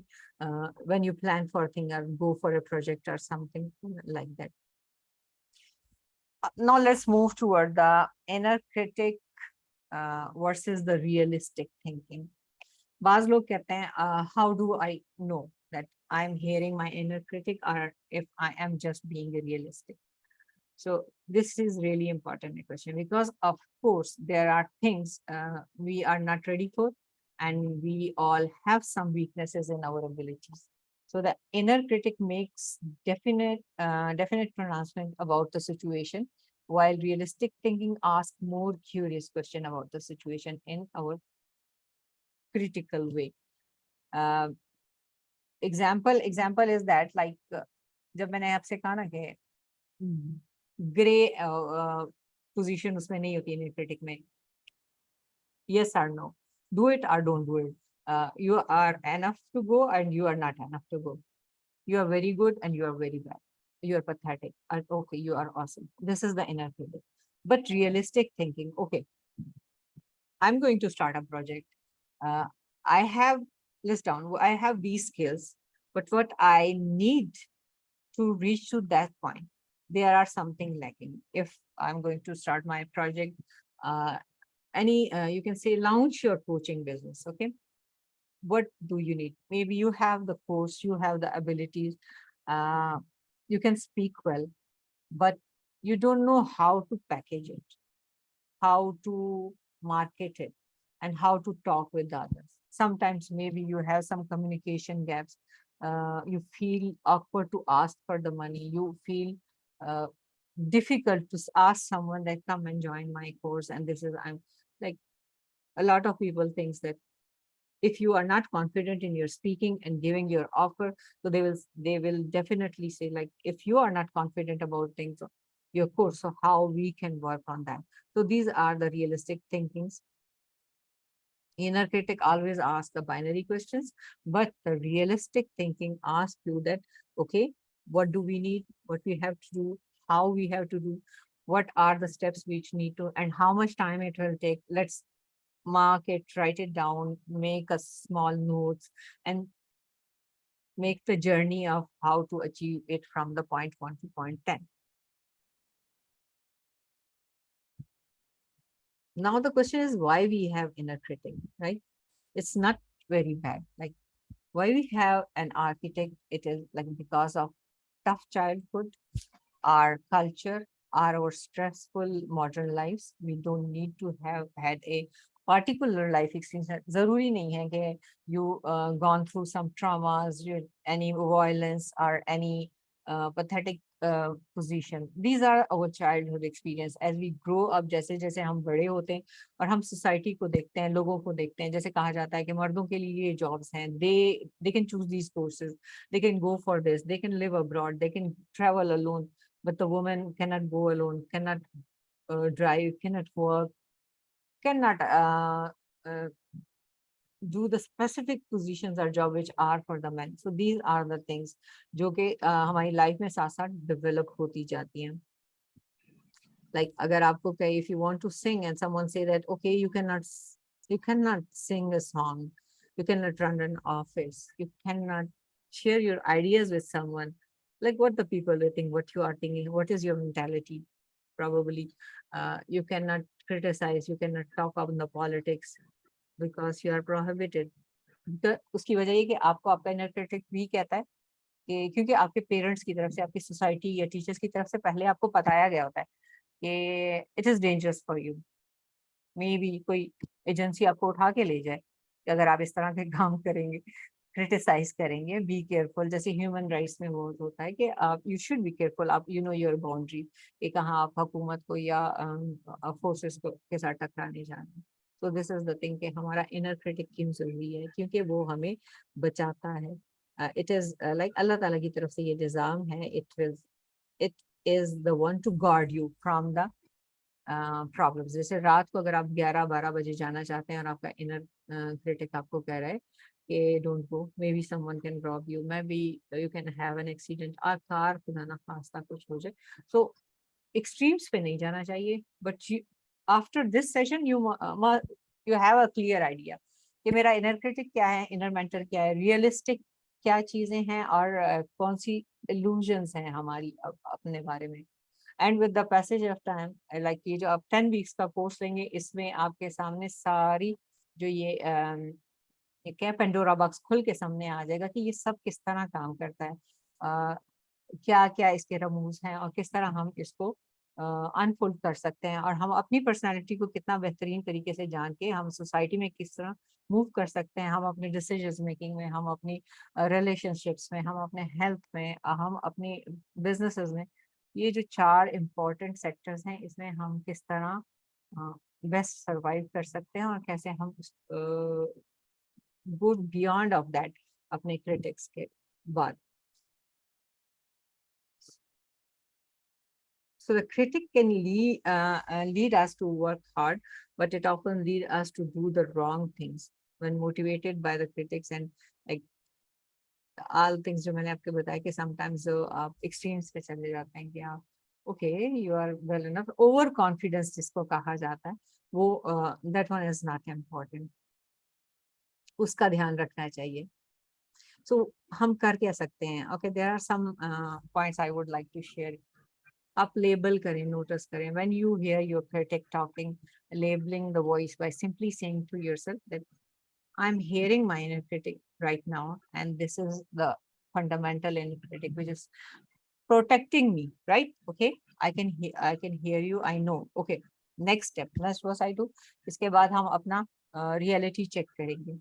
when you plan for a thing or go for a project or something like that. Now let's move toward the inner critic versus the realistic thinking. बाज लोग कहते हैं how do I know that I'm hearing my inner critic or if I am just being realistic? So this is really important question because of course there are things we are not ready for, and we all have some weaknesses in our abilities. So the inner critic makes definite pronouncement about the situation, while realistic thinking asks more curious question about the situation in our critical way. Example is that like जब मैंने आपसे कहा ना कि grey position उसमें नहीं होती है क्रिटिक में, yes or no, do it or don't do it. You are enough to go and you are not enough to go. You are very good and you are very bad. You are pathetic. And okay, you are awesome. This is the inner critic. But realistic thinking, okay, I'm going to start a project. Uh, I have, list down, I have these skills, but what I need to reach to that point, there are something lacking. If I'm going to start my project, uh, you can say launch your coaching business. Okay, what do you need? Maybe you have the course, you have the abilities, uh, you can speak well, but you don't know how to package it, how to market it, and how to talk with others. Sometimes maybe you have some communication gaps. You feel awkward to ask for the money. You feel uh, difficult to ask someone that come and join my course. And this is, I'm like, a lot of people thinks that if you are not confident in your speaking and giving your offer, so they will definitely say, like, if you are not confident about things, your course, so how we can work on that. So these are the realistic thinkings. Inner critic always asks the binary questions, but the realistic thinking asks you that, okay, what do we need, what we have to do, how we have to do, what are the steps which need to, and how much time it will take. Let's mark it, write it down, make a small notes, and make the journey of how to achieve it from the point 1 to point 10. Now the question is why we have inner critic, right? It's not very bad. Like why we have an architect, it is like because of tough childhood, our culture, our stressful modern lives. We don't need to have had a particular life experience. जरूरी नहीं है कि you gone through some traumas, any violence or any pathetic position. These are our childhood experience. As we grow up, जैसे जैसे हम बड़े होते हैं और हम सोसाइटी को देखते हैं, लोगों को देखते हैं, जैसे कहा जाता है कि मर्दों के लिए ये जॉब्स हैं, they can choose these courses, they can go for this, they can live abroad, they can travel alone, but the woman cannot go alone, cannot drive, cannot work, cannot uh, do the specific positions or job which are for the men. So these are the things जो कि हमारी life में साथ साथ develop होती जाती हैं. Like अगर आपको कहे, if you want to sing and someone say that okay, you cannot sing a song, you cannot run an office, you cannot share your ideas with someone, like what the people will think, what you are thinking, what is your mentality. Probably you cannot criticize, you cannot talk about the politics because you are prohibited. तो उसकी वजह ये कि आपको आपका inner critic भी कहता है कि क्योंकि आपके पेरेंट्स की तरफ से, आपकी सोसाइटी या टीचर्स की तरफ से पहले आपको बताया गया होता है कि it is dangerous for you. May B कोई एजेंसी आपको उठा के ले जाए कि अगर आप इस तरह के काम करेंगे, क्रिटिसाइज करेंगे, बी केयरफुल. जैसे ह्यूमन राइट्स में वो होता है कि आप यू शुड बी केयरफुल, आप यू नो योर बाउंड्री, कि कहाँ आप हुकूमत को या फोर्सेस को के साथ टकराने जाना. तो दिस इज द थिंग कि हमारा इनर क्रिटिक क्यों जरूरी है, क्योंकि वो हमें बचाता है. इट इज लाइक अल्लाह ताला की तरफ से ये निज़ाम है. It is the one to guard you from the problems. जैसे रात को अगर आप 11-12 बजे जाना चाहते हैं और आपका इनर क्रिटिक आपको कह रहा है कि don't go, may be someone can rob you, may be you can have an accident, और कार खुदा ना खास्ता कुछ हो जाए. सो एक्सट्रीम्स पे नहीं जाना चाहिए. But after this session you have a clear idea कि मेरा इनर क्रिटिक क्या है, इनर मेंटर क्या है, रियलिस्टिक क्या चीजें हैं, और कौन सी इल्यूजन्स हैं हमारी अपने बारे में. And with the passage of time, like ये जो आप 10 वीक्स का कोर्स लेंगे, इसमें आपके सामने सारी जो ये क्या पेंडोरा बॉक्स खुल के सामने आ जाएगा कि ये सब किस तरह काम करता है, क्या क्या इसके रमूज हैं, और किस तरह हम इसको अनफोल्ड कर सकते हैं, और हम अपनी पर्सनालिटी को कितना बेहतरीन तरीके से जान के हम सोसाइटी में किस तरह मूव कर सकते हैं, हम अपने डिसीजन मेकिंग में, हम अपनी रिलेशनशिप्स में, हम अपने हेल्थ में, हम अपनी बिजनेसेस में. ये जो 4 इम्पोर्टेंट सेक्टर्स हैं, इसमें हम किस तरह बेस्ट सरवाइव कर सकते हैं, और कैसे हम गो बियॉन्ड ऑफ दैट अपने क्रिटिक्स के बाद. So the critic can lead us to work hard, but it often lead us to do the wrong things. when motivated by the critics and like all things जो मैंने आपको बताया कि sometimes आप extremes पे चले जाते हैं कि आप okay you are well enough, over confidence जिसको कहा जाता है वो that one is not important, उसका ध्यान रखना चाहिए. So हम कर क्या सकते हैं? Okay, there are some points I would like to share. आप लेबल करें, नोटिस करें. When you hear your critic talking, labeling the voice by simply saying to yourself that I'm hearing my inner critic right now, and this is the fundamental inner critic which is protecting me, right? Okay, I can hear you. I know. Okay, next step. Next what I do. इसके बाद हम अपना reality check करेंगे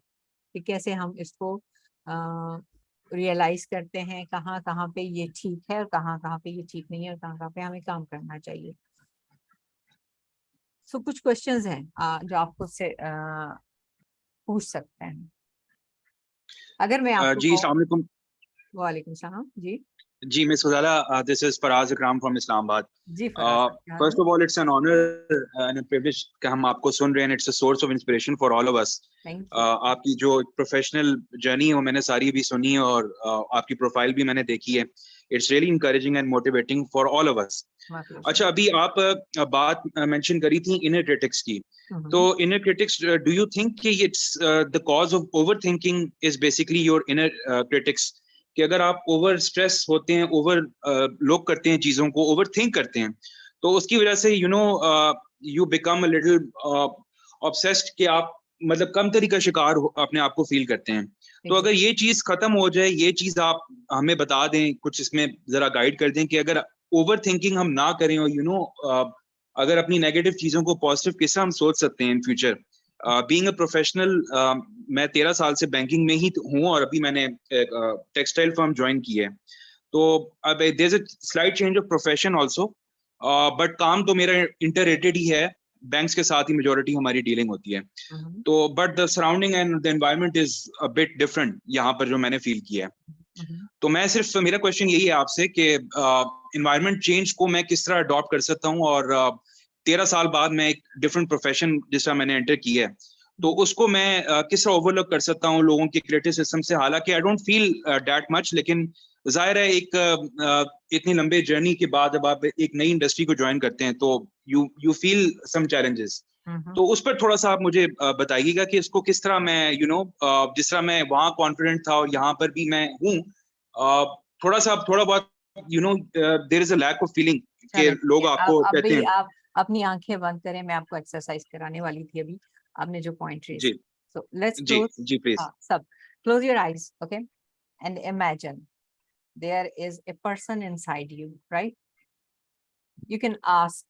कि कैसे हम इसको realise करते हैं, कहाँ कहाँ पे ये ठीक है और कहाँ कहाँ पे ये ठीक नहीं है और कहाँ कहाँ पे हमें काम करना चाहिए. सो कुछ क्वेश्चंस हैं जो आपको से पूछ सकते हैं. अगर मैं आपको
जी अस्सलाम वालेकुम.
वालेकुम सलाम जी.
जी Miss Fazala, this is Faraz Akram from Islamabad.
जी Faraz
First of all, it's an honor and a privilege कि हम आपको सुन रहे हैं. It's a source of inspiration for all of us.
Thank you.
आपकी जो प्रोफेशनल जर्नी है वो मैंने सारी भी सुनी है और आपकी प्रोफाइल भी मैंने देखी है. It's really encouraging and motivating for all of us. अच्छा, अभी आप बात मेंशन करी थी इनर क्रिटिक्स की. तो inner critics, do you think कि it's the cause of overthinking is basically your inner critics? कि अगर आप ओवर स्ट्रेस होते हैं, ओवर लोग करते हैं चीजों को, ओवर थिंक करते हैं, तो उसकी वजह से you become a little obsessed कि आप मतलब कम तरी का शिकार अपने आप को फील करते हैं. तो अगर ये चीज खत्म हो जाए, ये चीज आप हमें बता दें, कुछ इसमें जरा गाइड कर दें कि अगर ओवर थिंकिंग हम ना करें और अगर अपनी नेगेटिव चीजों को पॉजिटिव किस तरह हम सोच सकते हैं in future. Being a professional, मैं 13 साल से बैंकिंग में ही हूँ और अभी मैंने टेक्सटाइल फर्म ज्वाइन की है. तो अब there is a slight change of profession also, but काम तो मेरा इंटररेटेड ही है. बैंक्स के साथ ही मेजोरिटी हमारी डीलिंग होती है. तो but the surrounding and the environment is a bit different यहाँ पर जो मैंने फील किया है. तो मैं सिर्फ, मेरा क्वेश्चन यही है आपसे कि एनवायरनमेंट चेंज को मैं किस तरह अडॉप्ट कर सकता हूँ और 13 साल बाद मैं एक डिफरेंट प्रोफेशन जिस तरह मैंने एंटर किया है, तो उसको मैं किस तरह ओवरलुक कर सकता हूँ लोगों के क्रिटिसिज्म से. हालांकि I don't feel that much, लेकिन जाहिर है एक इतनी लंबे जर्नी के बाद जब आप एक नई इंडस्ट्री को ज्वाइन करते हैं तो यू फील सम चैलेंजेस. तो उस पर थोड़ा सा आप मुझे बताइएगा कि इसको किस तरह मैं जिस तरह मैं वहाँ कॉन्फिडेंट था और यहाँ पर भी मैं हूँ, थोड़ा बहुत there is a lack of feeling कि लोग आपको कहते हैं.
आप अपनी आंखें बंद करें, मैं आपको एक्सरसाइज कराने वाली थी अभी, आपने जो पॉइंट रेज.
जी
सो लेट्स
जी
क्लोज.
जी प्लीज.
सब close your eyes, okay, and imagine there is a person inside you, right? You can ask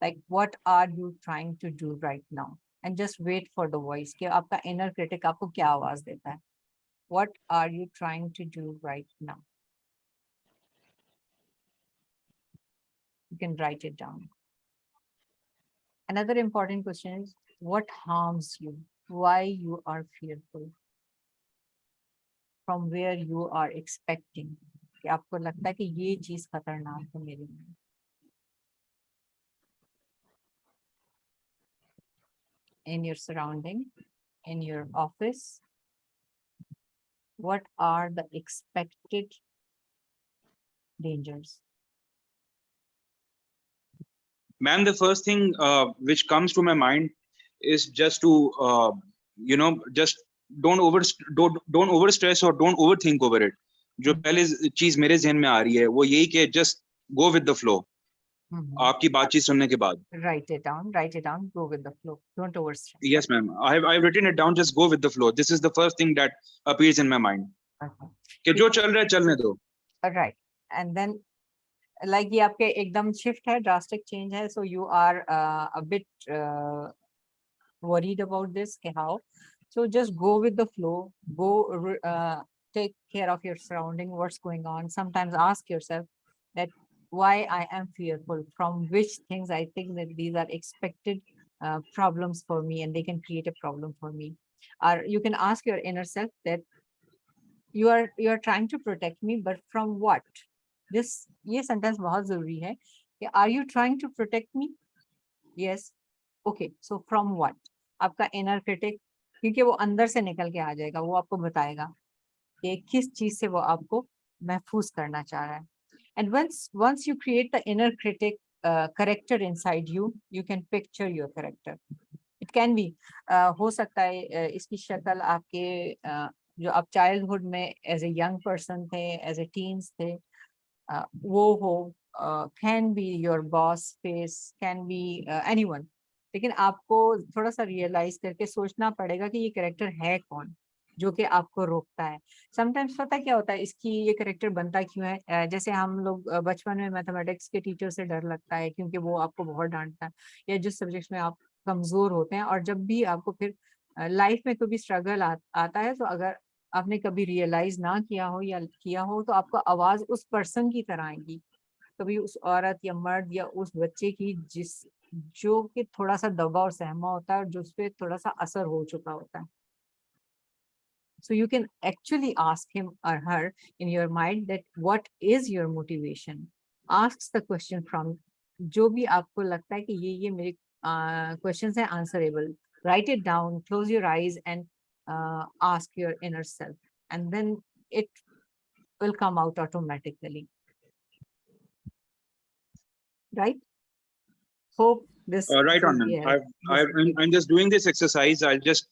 like what are you trying to do right now, and just wait for the voice कि आपका inner critic आपको क्या आवाज देता है. What are you trying to do right now? You can write it down. Another important question is what harms you, why you are fearful, from where you are expecting कि आपको लगता है कि ये चीज खतरनाक है मेरे लिए. In your surrounding, in your office, what are the expected dangers?
Ma'am, the first thing which comes to my mind is just to just don't over stress or don't overthink over it. जो पहले चीज मेरे जहन में आ रही है वो यही कि just go with the flow. आपकी बातचीत सुनने के बाद.
Write it down, go with the flow, don't overstress.
Yes ma'am, I've written it down. Just go with the flow. This is the first thing that appears in my mind.
Okay.
कि जो चल रहा है चलने दो.
Right. And then like ये आपके एकदम shift है, drastic change है, so you are a bit worried about this कि how. So just go with the flow, go take care of your surrounding, what's going on. Sometimes ask yourself that why I am fearful, from which things I think that these are expected problems for me and they can create a problem for me. Or you can ask your inner self that you are trying to protect me, but from what? ये sentence बहुत जरूरी है कि are you trying to protect me? Yes. Okay. So from what? आपका inner critic क्योंकि वो अंदर से निकल के आ जाएगा, वो आपको बताएगा कि किस चीज से वो आपको महफूज करना चाह रहा है. And once you create the inner critic character inside you, you can picture your character. It can be हो सकता है इसकी शक्ल आपके जो आप चाइल्डहुड में एज ए यंग पर्सन थे, एज ए टीन्स थे, वो हो. Can be your boss face, can be anyone. लेकिन आपको थोड़ा सा रियलाइज करके सोचना पड़ेगा कि ये कैरेक्टर है कौन जो कि आपको रोकता है. समटाइम्स पता क्या होता है, इसकी ये कैरेक्टर बनता क्यों है. जैसे हम लोग बचपन में मैथमेटिक्स के टीचर से डर लगता है क्योंकि वो आपको बहुत डांटता है, या जिस सब्जेक्ट्स में आप कमजोर होते हैं. और जब भी आपको फिर लाइफ में कोई भी स्ट्रगल आता है, तो अगर आपने कभी रियलाइज ना किया हो या किया हो, तो आपको आवाज उस पर्सन की तरह आएगी, कभी उस औरत या मर्द या उस बच्चे की जो कि थोड़ा सा दबा और सहमा होता है और जो उस पर थोड़ा सा असर हो चुका होता है. So you can actually ask him or her in your mind that what is your motivation? Ask the question from जो भी आपको लगता है कि ये मेरे questions हैं answerable. Write it down, close your eyes and ask your inner self, and then it will come out automatically. Right? Hope this
Right on,
will
man.
be a-
I'm just doing this exercise. I'll just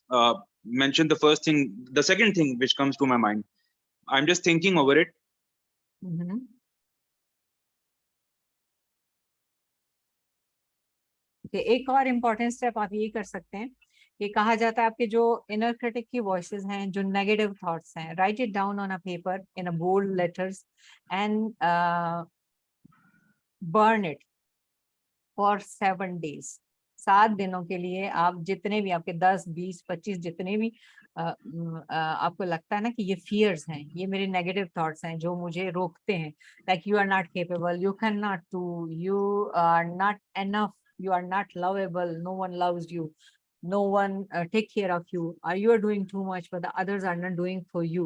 mention the first thing, the second thing which comes to my mind. I'm just thinking over it.
Mhm. Okay, एक और important step आप ये कर सकते हैं. ये कहा जाता है आपके जो इनर क्रिटिक की वॉइसेस हैं, जो नेगेटिव थॉट्स हैं, write it down on a paper in a bold letters and burn it for 7 days. 7 दिनों के लिए आप जितने भी आपके 10, 20, 25 जितने भी आपको लगता है ना कि ये फियर्स हैं, ये मेरे नेगेटिव थॉट्स हैं जो मुझे रोकते हैं, like you are not capable, you can not do, you are not enough, you are not lovable, no one loves you, no one take care of you, or you are doing too much but the others are not doing for you.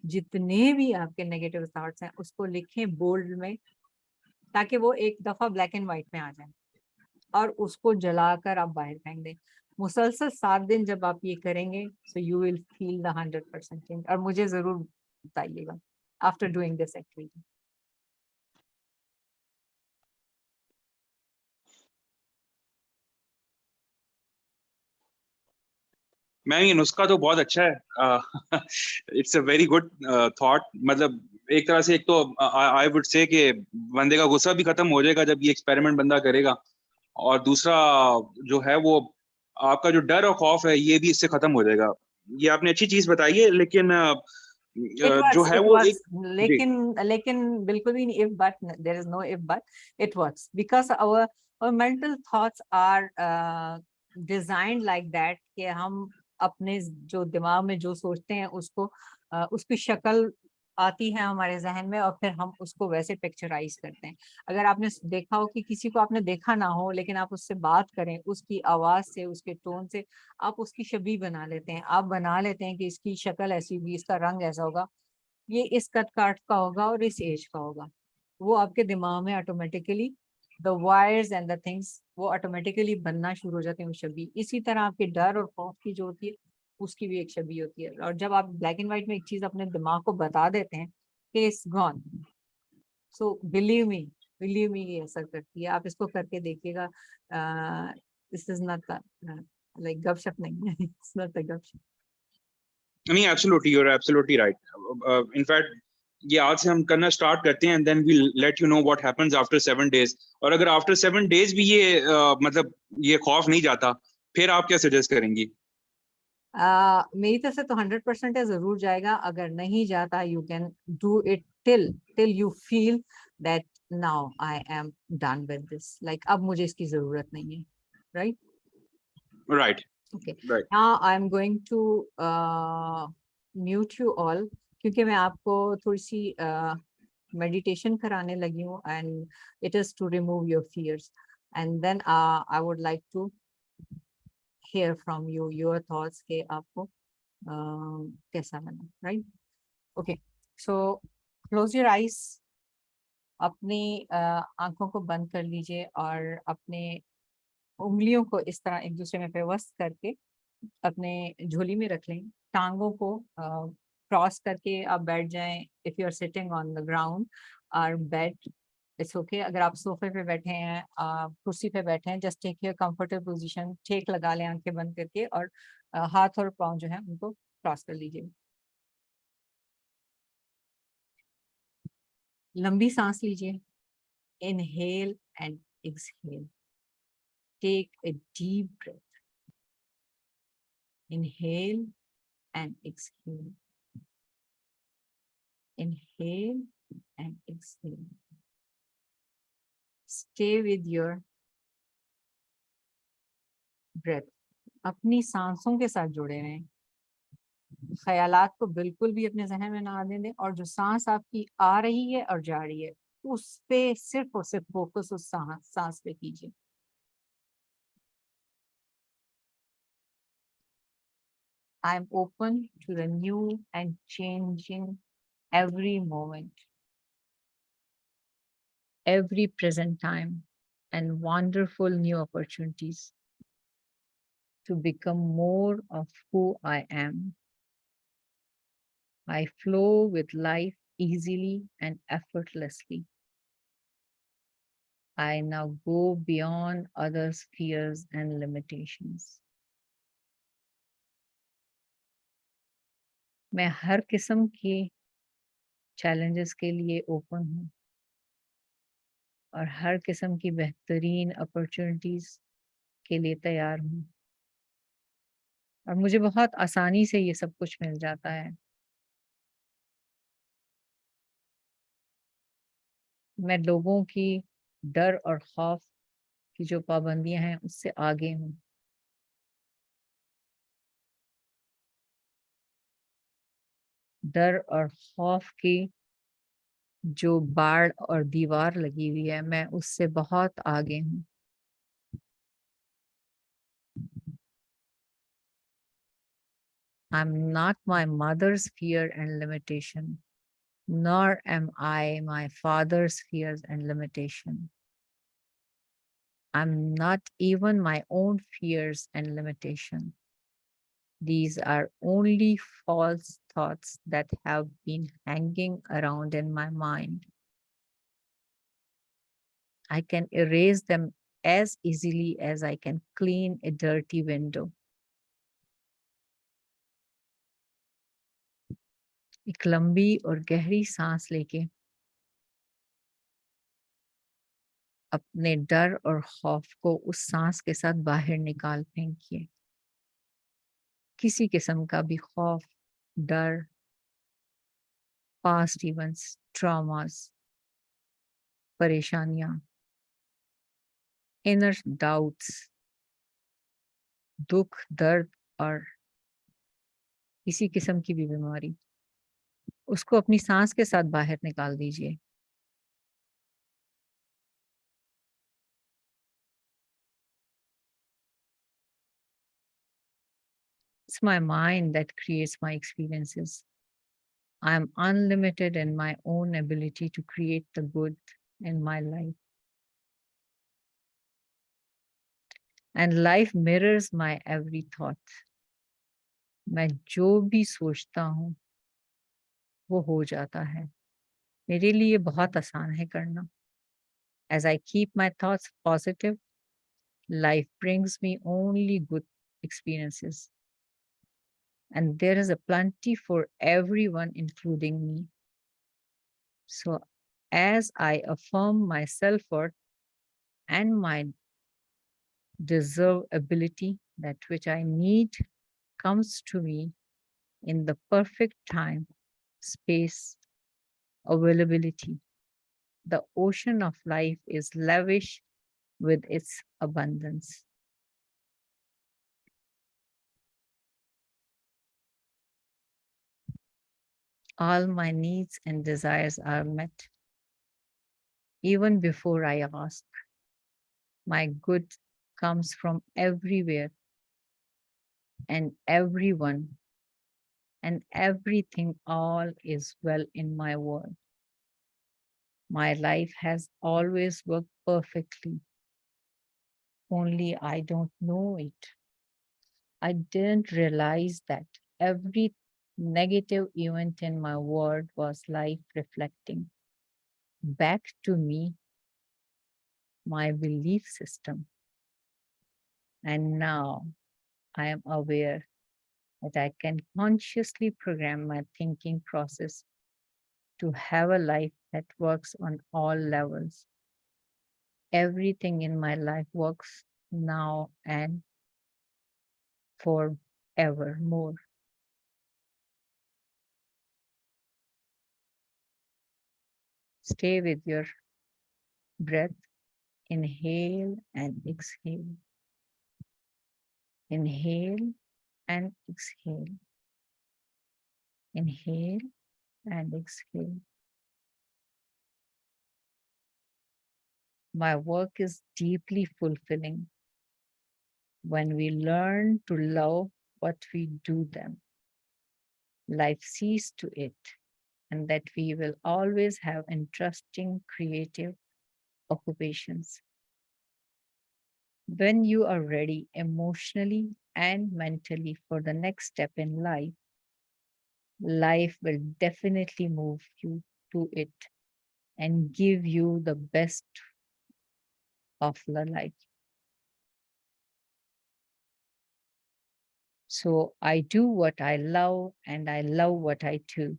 जितने भी आपके negative thoughts हैं उसको लिखें bold में, ताकि वो एक दफा ब्लैक एंड व्हाइट में आ जाए और उसको जलाकर आप बाहर फेंक दें. मुसलसल 7 दिन जब आप ये करेंगे, so you will feel the 100% change. और मुझे जरूर बताइएगा after doing this activity.
Ma'am ये नुस्खा तो बहुत अच्छा है. It's a very good thought. मतलब एक तरह से, एक तो आई वुड से कि बंदे का गुस्सा भी खत्म हो जाएगा जब ये एक्सपेरिमेंट बंदा करेगा, और दूसरा जो है वो आपका जो डर और खौफ है ये भी इससे खत्म हो जाएगा. ये आपने अच्छी चीज बताई है, लेकिन जो है
इट
वो
वर्क्स.
एक जी.
लेकिन बिल्कुल भी नहीं if but, there is no if but. It works because our mental thoughts are designed like that कि हम अपने जो दिमाग में जो सोचते हैं उसको उसकी शक्ल आती है हमारे जहन में और फिर हम उसको वैसे पिक्चराइज करते हैं. अगर आपने देखा हो कि किसी को आपने देखा ना हो लेकिन आप उससे बात करें, उसकी आवाज से, उसके टोन से आप उसकी छवि बना लेते हैं. आप बना लेते हैं कि इसकी शक्ल ऐसी होगी, इसका रंग ऐसा होगा, ये इस कद काठ का होगा और इस एज का होगा. वो आपके दिमाग में automatically the wires and the things वो ऑटोमेटिकली बनना शुरू हो जाते हैं वो छवि. इसी तरह आपके डर और खौफ की जो होती है उसकी भी एक छवि होती है. और जब आप ब्लैक एंड व्हाइट में एक चीज अपने दिमाग को बता देते हैं कि it's gone, so believe me ये असर करती है. आप इसको करके देखिएगा. दिस इज नॉट लाइक गपशप नहीं है. इट्स नॉट अ गपशप.
नहीं, absolutely, you are absolutely right. In fact ये आज से हम करना स्टार्ट करते हैं, and then we let you know what happens after 7 days. और अगर आफ्टर 7 days भी ये मतलब ये खौफ नहीं जाता, फिर आप क्या सजेस्ट करेंगी?
मेरी तरफ से तो 100% है, जरूर जाएगा. अगर नहीं जाता, you can do it till you feel that now I am done with this, like अब मुझे इसकी जरूरत नहीं है. Right.
Right.
Okay.
Right.
Now I'm going to mute you all क्योंकि मैं आपको थोड़ी सी meditation कराने लगी हूँ, and it is to remove your fears, and then I would like to hear from you your thoughts के आपको कैसा लगा. Right? Okay. So close your eyes. अपनी आंखों को बंद कर लीजिए और अपने उंगलियों को इस तरह एक दूसरे में पेवस्त करके अपने झोली में रख लें, टांगों को क्रॉस करके आप बैठ जाएं। If you are sitting on the ground और बेड, इट्स ओके। अगर आप सोफे पे बैठे हैं, कुर्सी पे बैठे हैं, just take your comfortable position, ठेक लगा लें आंखें बंद करके, और हाथ और पाँव जो है उनको क्रॉस कर लीजिए। लंबी सांस लीजिए, inhale and exhale. Take a deep breath, inhale and exhale. Inhale and exhale. Stay with your breath. अपनी सांसों के साथ जुड़े रहें। ख्यालात को बिल्कुल भी अपने जहन में ना आने दें, और जो सांस आपकी आ रही है और जा रही है, उस पे सिर्फ और सिर्फ फोकस उस सांस पे कीजिए। I am open to the new and changing every moment, every present time, and wonderful new opportunities to become more of who I am. I flow with life easily and effortlessly. I now go beyond others' fears and limitations. मैं हर किस्म के challenges के लिए open हूँ, और हर किस्म की बेहतरीन अपॉर्चुनिटीज के लिए तैयार हूँ, और मुझे बहुत आसानी से ये सब कुछ मिल जाता है। मैं लोगों की डर और खौफ की जो पाबंदियां हैं उससे आगे हूँ। डर और खौफ की जो बाड़ और दीवार लगी हुई है, मैं उससे बहुत आगे हूँ। I'm not my mother's fear and limitation, nor am I my father's fears and limitation. I'm not even my own fears and limitation. These are only false thoughts that have been hanging around in my mind. I can erase them as easily as I can clean a dirty window. एक लंबी और गहरी सांस लेके अपने डर और खौफ को उस सांस के साथ बाहर निकाल फेंकिए। किसी किस्म का भी खौफ, डर, पास्ट इवेंट्स, ट्रॉमास, परेशानियां, इनर डाउट्स, दुख, दर्द और किसी किस्म की भी बीमारी, उसको अपनी सांस के साथ बाहर निकाल दीजिए। It's my mind that creates my experiences. I am unlimited in my own ability to create the good in my life. And life mirrors my every thought. मैं जो भी सोचता हूँ वो हो जाता है। मेरे लिए बहुत आसान है करना। As I keep my thoughts positive, life brings me only good experiences. And there is a plenty for everyone, including me. So as I affirm my self-worth and my deserve ability, that which I need comes to me in the perfect time, space, availability. The ocean of life is lavish with its abundance. All my needs and desires are met. Even before I ask, my good comes from everywhere and everyone and everything. All is well in my world. My life has always worked perfectly. Only I don't know it. I didn't realize that every negative event in my world was life reflecting back to me my belief system. And now I am aware that I can consciously program my thinking process to have a life that works on all levels. Everything in my life works now and forevermore. Stay with your breath. Inhale and exhale. Inhale and exhale. Inhale and exhale. My work is deeply fulfilling when we learn to love what we do them. Life sees to it, and that we will always have interesting, creative occupations. When you are ready emotionally and mentally for the next step in life, life will definitely move you to it and give you the best of the life. So I do what I love and I love what I do.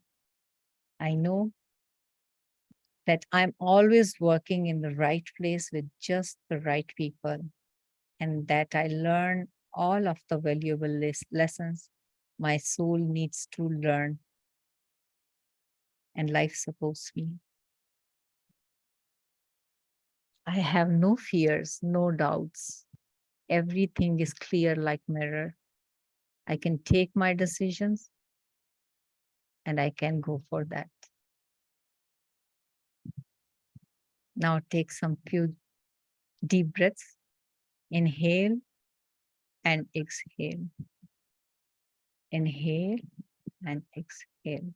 I know that I'm always working in the right place with just the right people, and that I learn all of the valuable lessons my soul needs to learn, and life supports me. I have no fears, no doubts. Everything is clear like mirror. I can take my decisions and I can go for that. Now take some few deep breaths. Inhale and exhale. Inhale and exhale.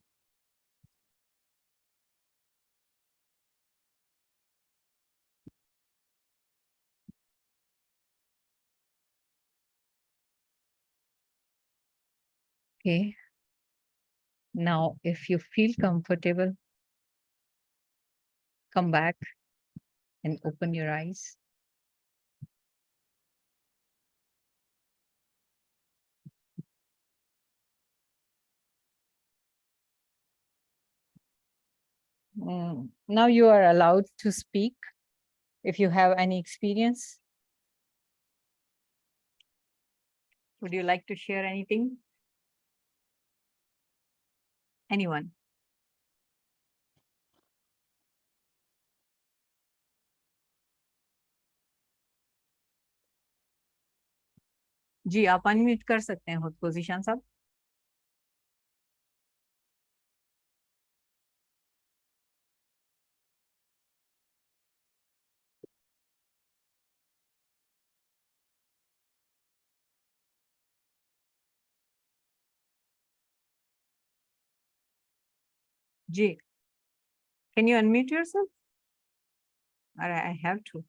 Okay. Now, if you feel comfortable, come back and open your eyes. Now you are allowed to speak if you have any experience. Would you like to share anything? Anyone? जी आप unmute कर सकते हैं खुद position साहब. जी. Can you unmute yourself? Or I have to.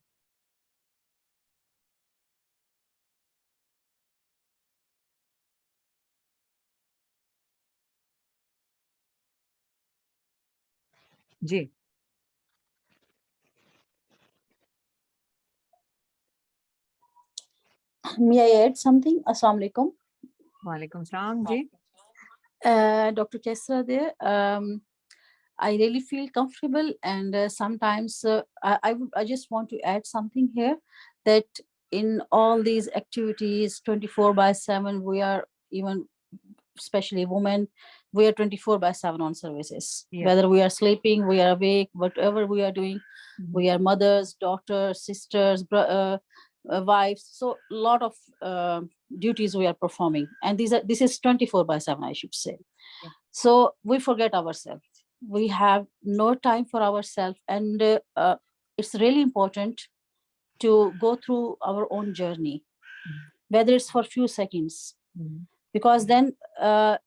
Ji.
May I add something? Assalamu alaikum.
वालेकुम सलाम जी.
Dr. Chesra there. I really feel comfortable, and sometimes I just want to add something here, that in all these activities 24/7 we are, even especially women, we are 24/7 on services.
Yeah.
Whether we are sleeping, we are awake, whatever we are doing, we are mothers, daughters, sisters, wives. So a lot of duties we are performing, and this is 24/7, I should say.
Yeah.
So we forget ourselves. We have no time for ourselves, and it's really important to go through our own journey, whether it's for few seconds, because then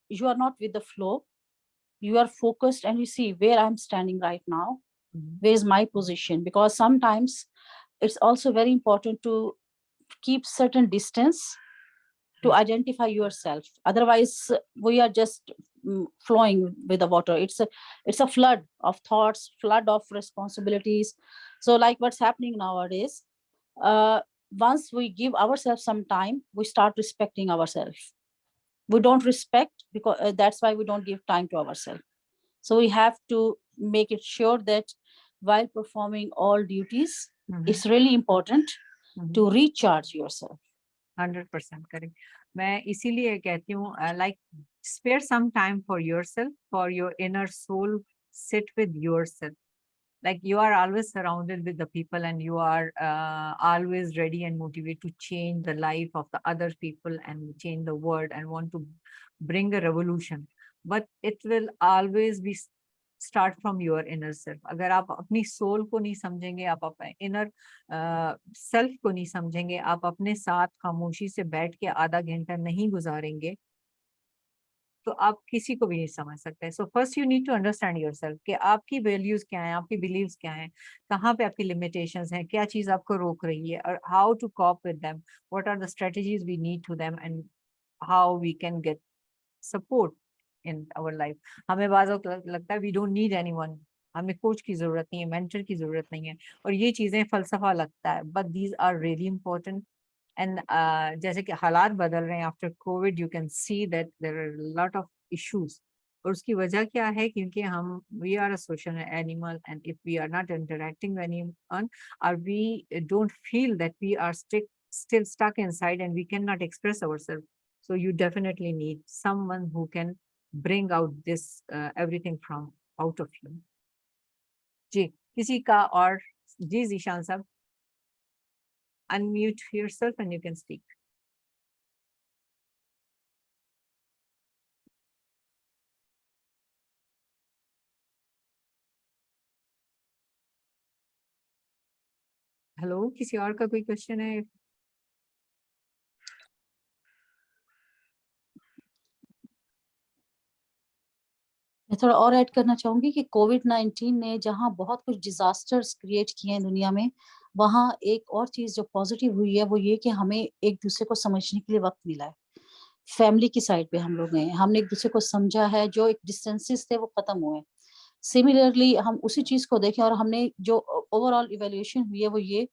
you are not with the flow. You are focused and you see where I'm standing right now. Where is my position? Because sometimes it's also very important to keep certain distance to identify yourself. Otherwise, we are just flowing with the water. It's a flood of thoughts, flood of responsibilities. So like what's happening nowadays, once we give ourselves some time, we start respecting ourselves. We don't respect because that's why we don't give time to ourselves. So we have to make it sure that while performing all duties, it's really important to recharge yourself.
100% correct. मैं इसीलिए कहती हूँ like spare some time for yourself, for your inner soul, sit with yourself. Like you are always surrounded with the people and you are always ready and motivated to change the life of the other people and change the world and want to bring a revolution. But it will always be start from your inner self. अगर आप अपनी soul को नहीं समझेंगे, आप अपने inner self को नहीं समझेंगे, आप अपने साथ खामोशी से बैठ के आधा घंटा नहीं गुजारेंगे, तो आप किसी को भी नहीं समझ सकते. So first you need to understand yourself कि आपकी वैल्यूज क्या हैं, आपकी बिलीव्स क्या हैं, कहाँ पे आपकी लिमिटेशंस हैं, क्या चीज आपको रोक रही है, और how to cope with them, what are the strategies we need to them, and how we can get support in our life. हमें बाज़ वक्त लगता है वी डोंट नीड एनीवन, हमें कोच की जरूरत नहीं है, मेंटर की जरूरत नहीं है, और ये चीजें फलसफा लगता है, but these are really important. And जैसे कि हालात बदल रहे हैं after Covid, you can see that there are lot of issues. और उसकी वजह क्या है? क्योंकि हम we are a social animal, and if we are not interacting with anyone, और we don't feel that we are still stuck inside and we cannot express ourselves. So you definitely need someone who can bring out this everything from out of you. जी, किसी का और? जी जीशान साहब, unmute yourself and you can speak. Hello, किसी और का कोई question है?
मैं थोड़ा और ऐड करना चाहूंगी कि कोविड-19 ने जहां बहुत कुछ डिजास्टर्स क्रिएट किए हैं दुनिया में, वहां एक और चीज जो पॉजिटिव हुई है वो ये कि हमें एक दूसरे को समझने के लिए वक्त मिला है. फैमिली की साइड पे हम लोग गए हैं, हमने एक दूसरे को समझा है, जो एक डिस्टेंसेस थे वो खत्म हुए. सिमिलरली हम उसी चीज को देखें और हमने जो ओवरऑल इवैल्यूएशन हुई है वो ये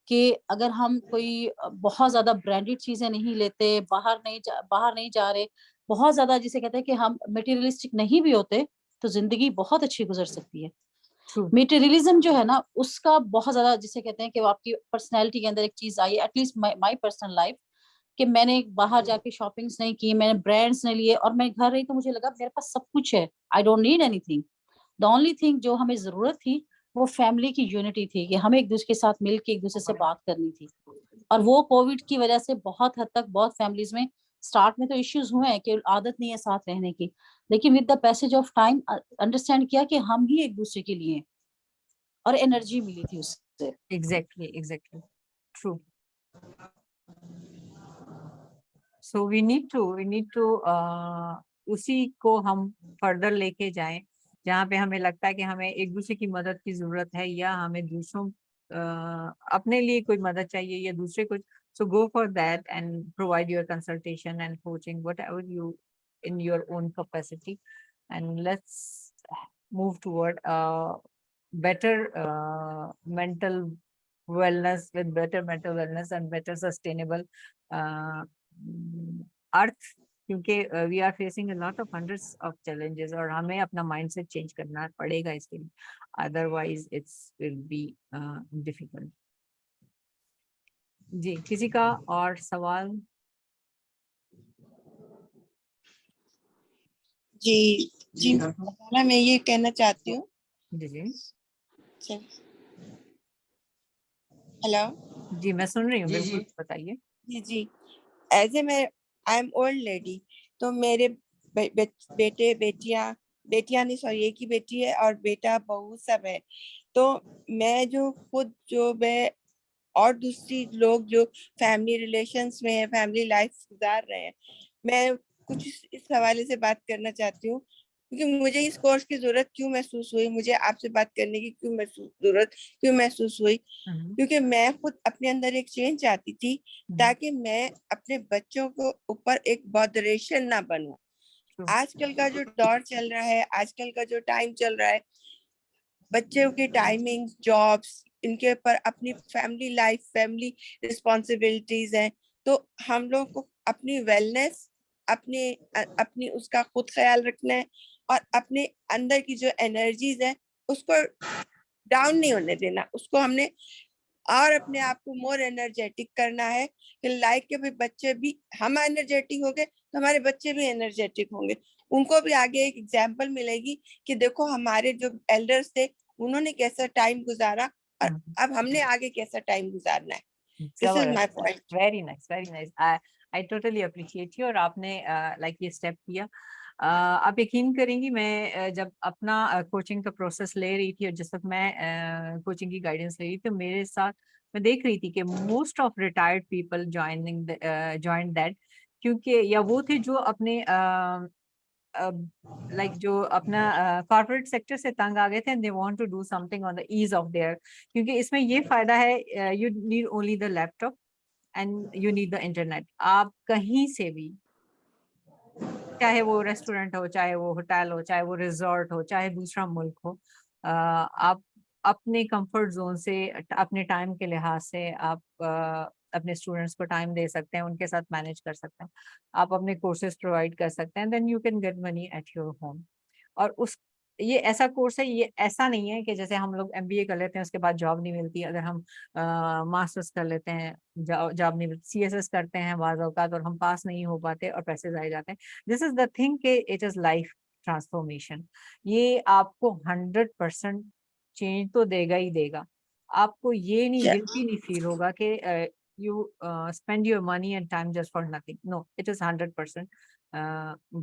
कि अगर हम कोई बहुत ज्यादा ब्रांडेड चीजें नहीं लेते, बाहर नहीं जा रहे, बहुत ज्यादा जिसे कहते हैं कि हम मटेरियलिस्टिक नहीं भी होते, तो जिंदगी बहुत अच्छी गुजर सकती है. मटेरियलिज्म जो है ना, उसका बहुत ज्यादा जिसे कहते हैं कि वो आपकी पर्सनैलिटी के अंदर एक चीज आई है, एटलीस्ट माई पर्सनल लाइफ, कि मैंने बाहर जाके शॉपिंग्स नहीं की, मैंने ब्रांड्स नहीं लिए, और मैं घर रही तो मुझे लगा मेरे पास सब कुछ है, I don't need anything. The only thing जो हमें जरूरत थी वो फैमिली की यूनिटी थी, कि हमें एक दूसरे के साथ मिलकर एक दूसरे से बात करनी थी. और वो कोविड की वजह से बहुत हद तक बहुत फैमिलीज में स्टार्ट में तो इश्यूज हुए हैं कि आदत नहीं है साथ रहने की, लेकिन with the passage of time understand किया कि हम ही एक दूसरे के लिए हैं, और एनर्जी मिली थी उससे.
Exactly. True. So we need to उसी को हम फर्दर लेके जाएं, जहाँ पे हमें लगता है कि हमें एक दूसरे की मदद की जरूरत है, या हमें दूसरों अपने लिए कोई मदद चाहिए या दूसरे को. So go for that and provide your consultation and coaching, whatever you in your own capacity, and let's move toward better mental wellness, with better mental wellness and better sustainable earth. क्योंकि we are facing a lot of hundreds of challenges, और हमें अपना mindset change करना पड़ेगा इसके लिए, otherwise it's will be difficult. जी, किसी का और सवाल?
जी जी मैं ये कहना चाहती हूँ.
जी
हेलो.
जी, मैं सुन रही हूँ, बिल्कुल बताइए.
जी एज ए मैं आई एम ओल्ड लेडी, तो मेरे बेटे बेटियां नहीं, सॉरी, एक ही बेटी है और बेटा बहू सब है. तो मैं जो मैं और दूसरी लोग जो फैमिली रिलेशंस में है, फैमिली लाइफ गुजार रहे हैं, मैं कुछ इस हवाले से बात करना चाहती हूँ क्योंकि मुझे इस कोर्स की जरूरत क्यों महसूस हुई, मुझे आपसे बात करने की जरूरत क्यों महसूस हुई, क्योंकि मैं खुद अपने अंदर एक चेंज चाहती थी ताकि मैं अपने बच्चों को ऊपर एक बॉदरेशन ना बनूं। आजकल का जो दौर चल रहा है, आजकल का जो टाइम चल रहा है, बच्चों की टाइमिंग, जॉब्स, इनके ऊपर अपनी फैमिली लाइफ, फैमिली रिस्पॉन्सिबिलिटीज हैं, तो हम लोग को अपनी वेलनेस, अपनी उसका खुद ख्याल रखना है और अपने अंदर की जो एनर्जीज है उसको डाउन नहीं होने देना, उसको हमने और अपने आप को मोर एनर्जेटिक करना है कि लाइक के भी बच्चे भी, हम एनर्जेटिक हो गए तो हमारे बच्चे भी एनर्जेटिक होंगे, उनको भी आगे एक एग्जाम्पल मिलेगी कि देखो हमारे जो एल्डर्स थे उन्होंने कैसा टाइम गुजारा और अब हमने आगे कैसा टाइम गुजारना है। This is my point.
Very nice, very nice. I totally appreciate you. और आपने लाइक ये स्टेप किया। आप यकीन करेंगी, मैं जब अपना कोचिंग का प्रोसेस ले रही थी और जिस वक्त मैं कोचिंग की गाइडेंस ले रही थी, तो मेरे साथ मैं देख रही थी कि most of retired people join that, क्योंकि या वो थे जो अपने लाइक जो अपना कॉर्पोरेट सेक्टर से तंग आ गए थे, they want to do something on the ease of there, क्योंकि इसमें ये फायदा है, you need only the laptop and you need the internet. आप कहीं से भी, चाहे वो रेस्टोरेंट हो, चाहे वो होटल हो, चाहे वो रिजॉर्ट हो, चाहे दूसरा मुल्क हो, आप अपने कंफर्ट जोन से, अपने टाइम के लिहाज से आप अपने स्टूडेंट्स को टाइम दे सकते हैं, उनके साथ मैनेज कर सकते हैं, आप अपने कोर्सेज प्रोवाइड कर सकते हैं, then you can get money at your home. और उस ये ऐसा कोर्स है, ये ऐसा नहीं है कि जैसे हम लोग एमबीए कर लेते हैं उसके बाद जॉब नहीं मिलती, अगर हम मास्टर्स कर लेते हैं जॉब नहीं मिलती, सीएसएस करते हैं बाज़ औक़ात और हम पास नहीं हो पाते और पैसे जाए जाते हैं। दिस इज द थिंग कि इट इज लाइफ ट्रांसफॉर्मेशन। ये आपको 100% चेंज तो देगा ही देगा। आपको ये नहीं, गिल्टी नहीं फील होगा कि you spend your money and time just for nothing. No, it is 100%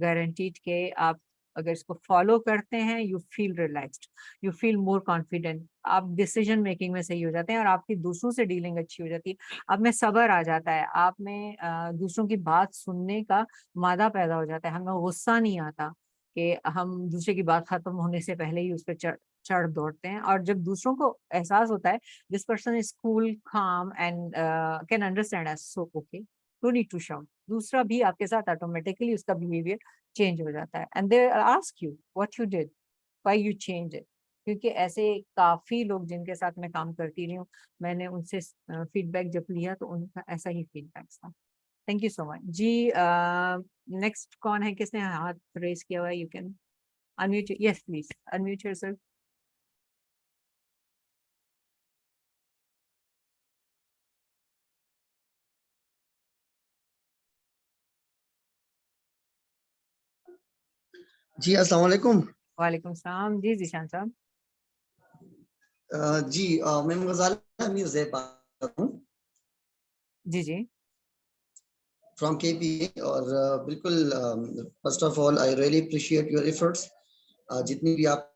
guaranteed के आप अगर इसको फॉलो करते हैं, you feel relaxed, you feel more confident, आप डिसीजन मेकिंग में सही हो जाते हैं और आपकी दूसरों से डीलिंग अच्छी हो जाती है। आप में सब्र आ जाता है, आप में दूसरों की बात सुनने का मादा पैदा हो जाता है, हमें गुस्सा नहीं आता कि हम दूसरे की बात खत्म होने से पहले ही उस पर चढ़ दौड़ते हैं। और जब दूसरों को एहसास होता है this person is cool, calm and can understand us, so okay, no need to shout, दूसरा भी आपके साथ ऑटोमेटिकली उसका बिहेवियर चेंज हो जाता है and they ask you what you did, why you change it. क्योंकि ऐसे काफी लोग जिनके साथ मैं काम करती रही हूँ, मैंने उनसे फीडबैक जब लिया तो उनका ऐसा ही फीडबैक था। थैंक यू सो मच जी। नेक्स्ट कौन है, किसने हाथ रेस किया हुआ है? You can unmute, yes please unmute yourself.
जी अस्सलाम वालेकुम।
वालेकुम सलाम जी, जीशान साहब।
जी मैं गजाली अमीर ज़ैब बात कर रहा हूँ
जी जी
फ्रॉम केपी। और बिल्कुल first of all I really appreciate your efforts. जितनी भी आप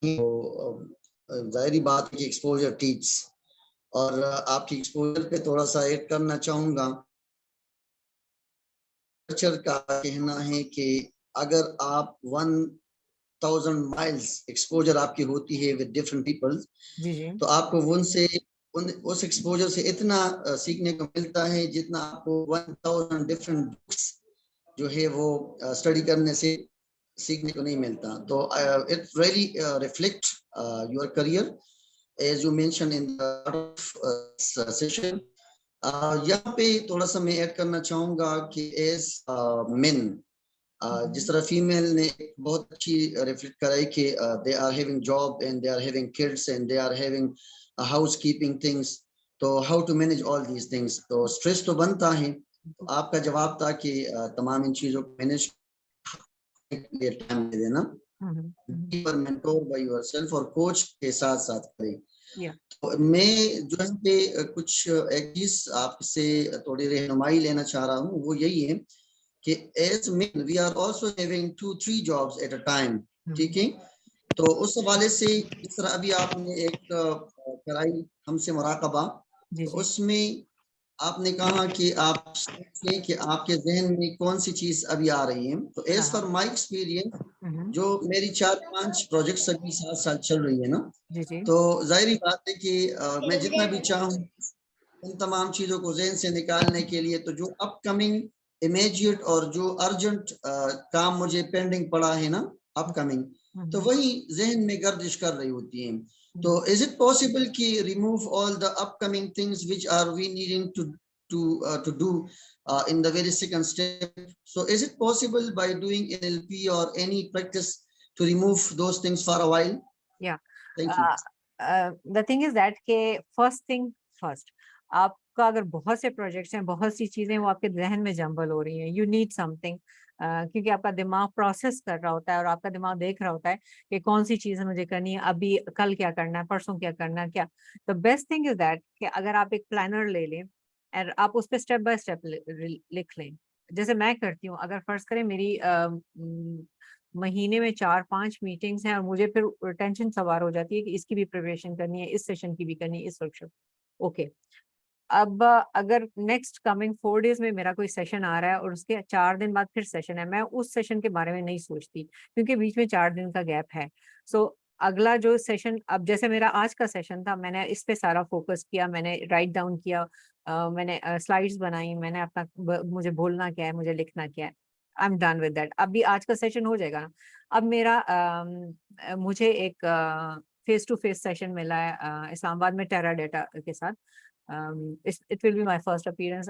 जाहिर बात है कि एक्सपोजर टीच, और आपकी एक्सपोजर पे थोड़ा सा ऐड करना चाहूँगा। कल्चर का कहना है कि अगर आप 1000 माइल्स एक्सपोजर आपकी होती है विद डिफरेंट पीपल,
जी जी
तो आपको उनसे उस एक्सपोजर से इतना सीखने को मिलता है जितना आपको 1000 डिफरेंट बुक्स जो है वो स्टडी करने से सीखने को नहीं मिलता। तो it really reflect your career as you mention in the session. यहाँ पे थोड़ा सा मैं ऐड करना चाहूँगा कि एज मेन, जिस तरह फीमेल ने बहुत अच्छी रिफ्लेक्ट कराई कि they are having job and they are having kids and they are having housekeeping things, तो how to manage all these things, तो स्ट्रेस तो बनता है। तो आपका जवाब था कि तमाम इन चीज़ों को मैनेज के लिए टाइम दे देना, पर मेंटोर बाय योरसेल्फ और कोच के साथ साथ करें। तो मैं जो है पे कुछ एक चीज आपसे थोड़ी रहनुमाई लेना चाह रहा हूँ, वो यही है कि as men we are also having 2-3 jobs at a time. ठीक है, तो उस हवाले से जिस तरह अभी आपने एक कराई हमसे मुराकबा, तो उसमें आपने कहा कि आप सोचें कि आपके जहन में कौन सी चीज अभी आ रही है, तो एज फॉर माय एक्सपीरियंस जो मेरी 4-5 प्रोजेक्ट्स अभी साथ साथ चल रही है ना,
जी जी
तो जाहिर बात है कि मैं जितना भी चाहूँ उन तमाम चीजों को जहन से निकालने के लिए, तो जो अपकमिंग इमीडिएट और जो अर्जेंट काम मुझे पेंडिंग पड़ा है ना अपकमिंग, तो वही जहन में गर्दिश कर रही होती है। तो इज इट पॉसिबल कि remove all the upcoming things which are we needing to do in the very second step? So is it possible by doing NLP or any practice to remove those things for a while?
Yeah.
Thank you.
The thing is that के first thing first, आपका अगर बहुत से projects हैं, बहुत सी चीजें वो आपके जहन में जंबल हो रही हैं, यू नीड समथिंग, क्योंकि आपका दिमाग प्रोसेस कर रहा होता है और आपका दिमाग देख रहा होता है कि कौन सी चीजें मुझे करनी है, अभी कल क्या करना है, परसों क्या करना है, क्या। The best thing is that कि अगर आप एक प्लानर ले लें और आप उस पर स्टेप बाय स्टेप लिख लें, जैसे मैं करती हूँ। अगर फर्ज करें मेरी महीने में 4-5 मीटिंग्स हैं और मुझे फिर टेंशन सवार हो जाती है कि इसकी भी प्रिपरेशन करनी है, इस सेशन की भी करनी है, इस वर्कशॉप। ओके, अब अगर नेक्स्ट कमिंग 4 डेज में मेरा कोई सेशन आ रहा है और उसके 4 दिन बाद फिर सेशन है, मैं उस सेशन के बारे में नहीं सोचती क्योंकि बीच में 4 दिन का गैप है। सो अगला जो सेशन, अब जैसे मेरा आज का सेशन था, मैंने इस पे सारा फोकस किया, मैंने राइट डाउन किया, मैंने स्लाइड्स बनाई, मैंने अपना मुझे बोलना क्या है, मुझे लिखना क्या है। I am done with that. अभी आज का सेशन हो जाएगा ना। अब मेरा मुझे एक फेस टू फेस सेशन मिला है इस्लामाबाद में टेरा डेटा के साथ। It will be my first appearance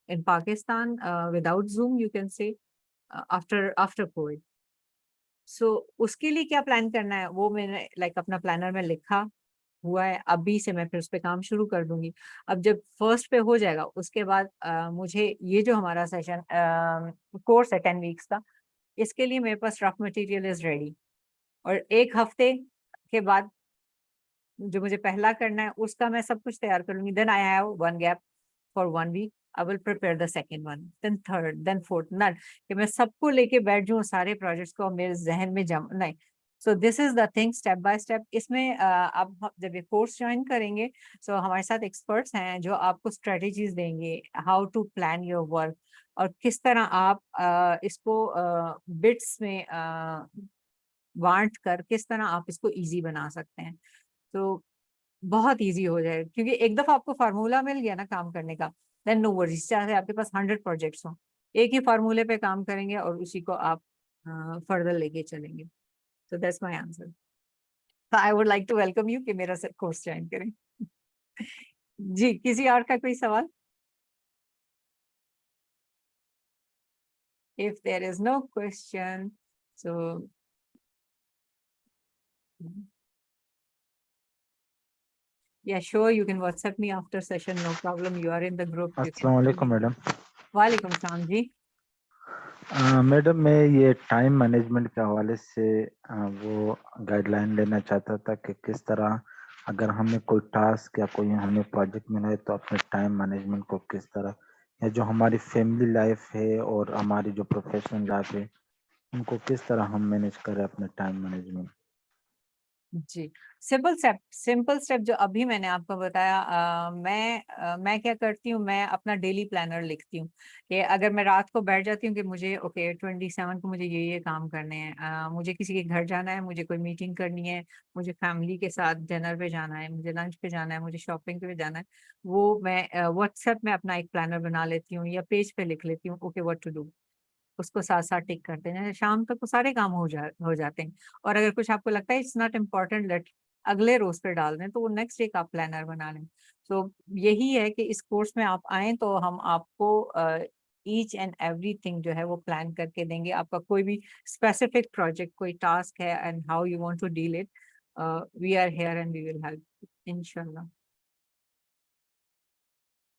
in Pakistan without Zoom, you can say, after COVID. So उसके लिए क्या प्लान करना है वो मैंने अपना प्लानर में लिखा हुआ है। अभी से मैं फिर उस पे काम शुरू कर दूंगी। अब जब फर्स्ट पे हो जाएगा उसके बाद मुझे ये जो हमारा सेशन कोर्स है 10 वीक्स का, इसके लिए मेरे पास रफ मटेरियल इज रेडी। और 1 हफ्ते के बाद जो मुझे पहला करना है उसका मैं सब कुछ तैयार कर लूंगी। Then I have 1 gap for 1 week, I will prepare the second one, then third, then fourth. Not कि मैं सबको लेके बैठ जाऊं सारे प्रोजेक्ट्स को मेरे जहन में जम नहीं। सो this is the thing, step by step. इसमें आप जब ये कोर्स ज्वाइन करेंगे सो हमारे साथ एक्सपर्ट्स हैं जो आपको स्ट्रेटेजीज देंगे, how to plan your work, और किस तरह आप इसको बिट्स में बांट कर किस तरह आप इसको इजी बना सकते हैं। तो बहुत इजी हो जाए, क्योंकि एक दफा आपको फार्मूला मिल गया ना काम करने का, देन नो वरीज, चाहे आपके पास 100 प्रोजेक्ट्स हो, एक ही फार्मूले पे काम करेंगे और उसी को आप फर्दर लेके चलेंगे। So that's my answer. I would like to welcome you कि मेरा कोर्स ज्वाइन करें। जी, किसी और का कोई सवाल? If there is no question, so yeah, sure, you can WhatsApp me after session, no problem. You are in the group.
अस्सलाम वालेकुम मैडम।
वालेकुम सलाम जी।
मैडम मैं ये टाइम मैनेजमेंट के हवाले से वो गाइडलाइन लेना चाहता था कि किस तरह अगर हमें कोई टास्क या कोई हमें प्रोजेक्ट मिला है तो अपने टाइम मैनेजमेंट को किस तरह, या जो हमारी फैमिली लाइफ है और हमारी जो प्रोफेशनल लाइफ है उनको किस तरह हम मैनेज करें अपने टाइम मैनेजमेंट।
जी, सिंपल स्टेप जो अभी मैंने आपको बताया। मैं क्या करती हूँ, मैं अपना डेली प्लानर लिखती हूँ कि अगर मैं रात को बैठ जाती हूँ कि मुझे 27 को मुझे ये काम करने हैं, मुझे किसी के घर जाना है, मुझे कोई मीटिंग करनी है, मुझे फैमिली के साथ डिनर पे जाना है, मुझे लंच पे जाना है, मुझे शॉपिंग पे जाना है, वो मैं व्हाट्सएप में अपना एक प्लानर बना लेती हूँ या पेज पे लिख लेती हूँ ओके व्हाट टू डू। उसको साथ साथ टिक करते हैं, शाम तक वो सारे काम हो जाते हैं। और अगर कुछ आपको लगता है इट्स नॉट इम्पोर्टेंट, लेट अगले रोज पे डाल दें, तो वो नेक्स्ट डे का प्लानर बना लें। तो यही है कि इस कोर्स में आप आए तो हम आपको ईच एंड एवरीथिंग जो है वो प्लान करके देंगे। आपका कोई भी स्पेसिफिक प्रोजेक्ट, कोई टास्क है and how you want to deal it, we are here and we will help इंशाल्लाह।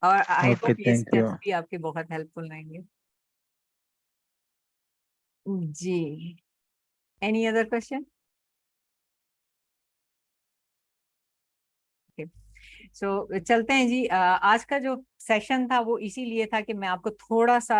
और आई
ओके,
होप ये
थैंक यू।
स्टेप्स भी आपके बहुत हेल्पफुल रहेंगे। जी, एनी अदर क्वेश्चन? सो चलते हैं जी। आज का जो सेशन था वो इसीलिए था कि मैं आपको थोड़ा सा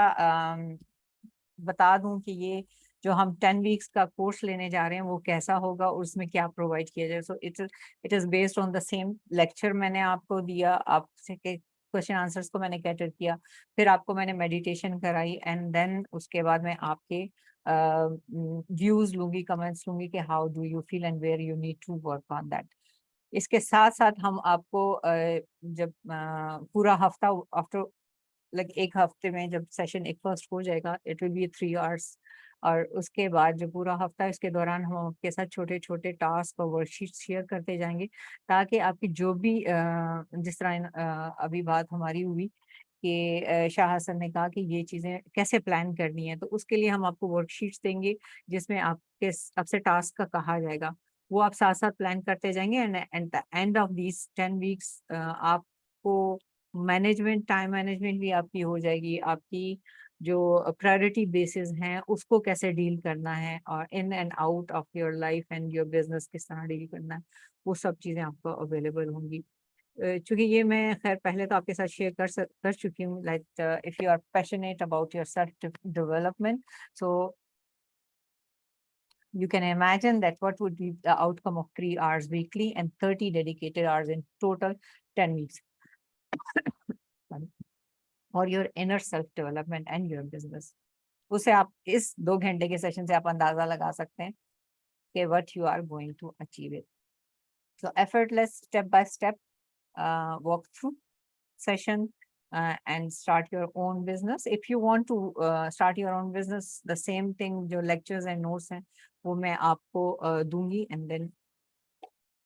बता दूं कि ये जो हम 10 वीक्स का कोर्स लेने जा रहे हैं वो कैसा होगा और उसमें क्या प्रोवाइड किया जाए। So it is based on the same lecture मैंने आपको दिया, आपसे के क्वेश्चन आंसर्स को मैंने कैटर किया, फिर आपको मैंने मेडिटेशन कराई, एंड देन उसके बाद मैं आपके व्यूज लूंगी, कमेंट्स लूंगी कि how do you feel and where you need to work on that. इसके साथ साथ हम आपको जब पूरा हफ्ता आफ्टर लाइक एक हफ्ते में जब सेशन एक फर्स्ट हो जाएगा, इट विल बी 3 आवर्स, और उसके बाद जो पूरा हफ्ता है इसके दौरान हम आपके साथ छोटे छोटे टास्क और वर्कशीट शेयर करते जाएंगे, ताकि आपकी जो भी जिस तरह अभी बात हमारी हुई कि शाह हसन ने कहा कि ये चीज़ें कैसे प्लान करनी है, तो उसके लिए हम आपको वर्कशीट्स देंगे जिसमें आपसे टास्क का कहा जाएगा, वो आप साथ साथ प्लान करते जाएंगे, and eight the end of these 10 weeks आपको मैनेजमेंट, टाइम मैनेजमेंट भी आपकी हो जाएगी, आपकी जो प्रायोरिटी बेसिस हैं उसको कैसे डील करना है, और in and out of your life and your business किस तरह डील करना है, वो सब चीज़ें आपको अवेलेबल होंगी। चूंकि ये मैं खैर पहले तो आपके साथ शेयर कर चुकी हूँ, like if you are passionate about your self development, so you can imagine that what would be the outcome of 3 hours weekly and 30 dedicated hours in total 10 weeks for your inner self development and your business. उसे आप इस 2 घंटे के session से आप अंदाजा लगा सकते हैं कि what you are going to achieve it. So effortless step by step walk through session and start your own business. If you want to start your own business, the same thing जो lectures and notes हैं वो मैं आपको दूंगी, and then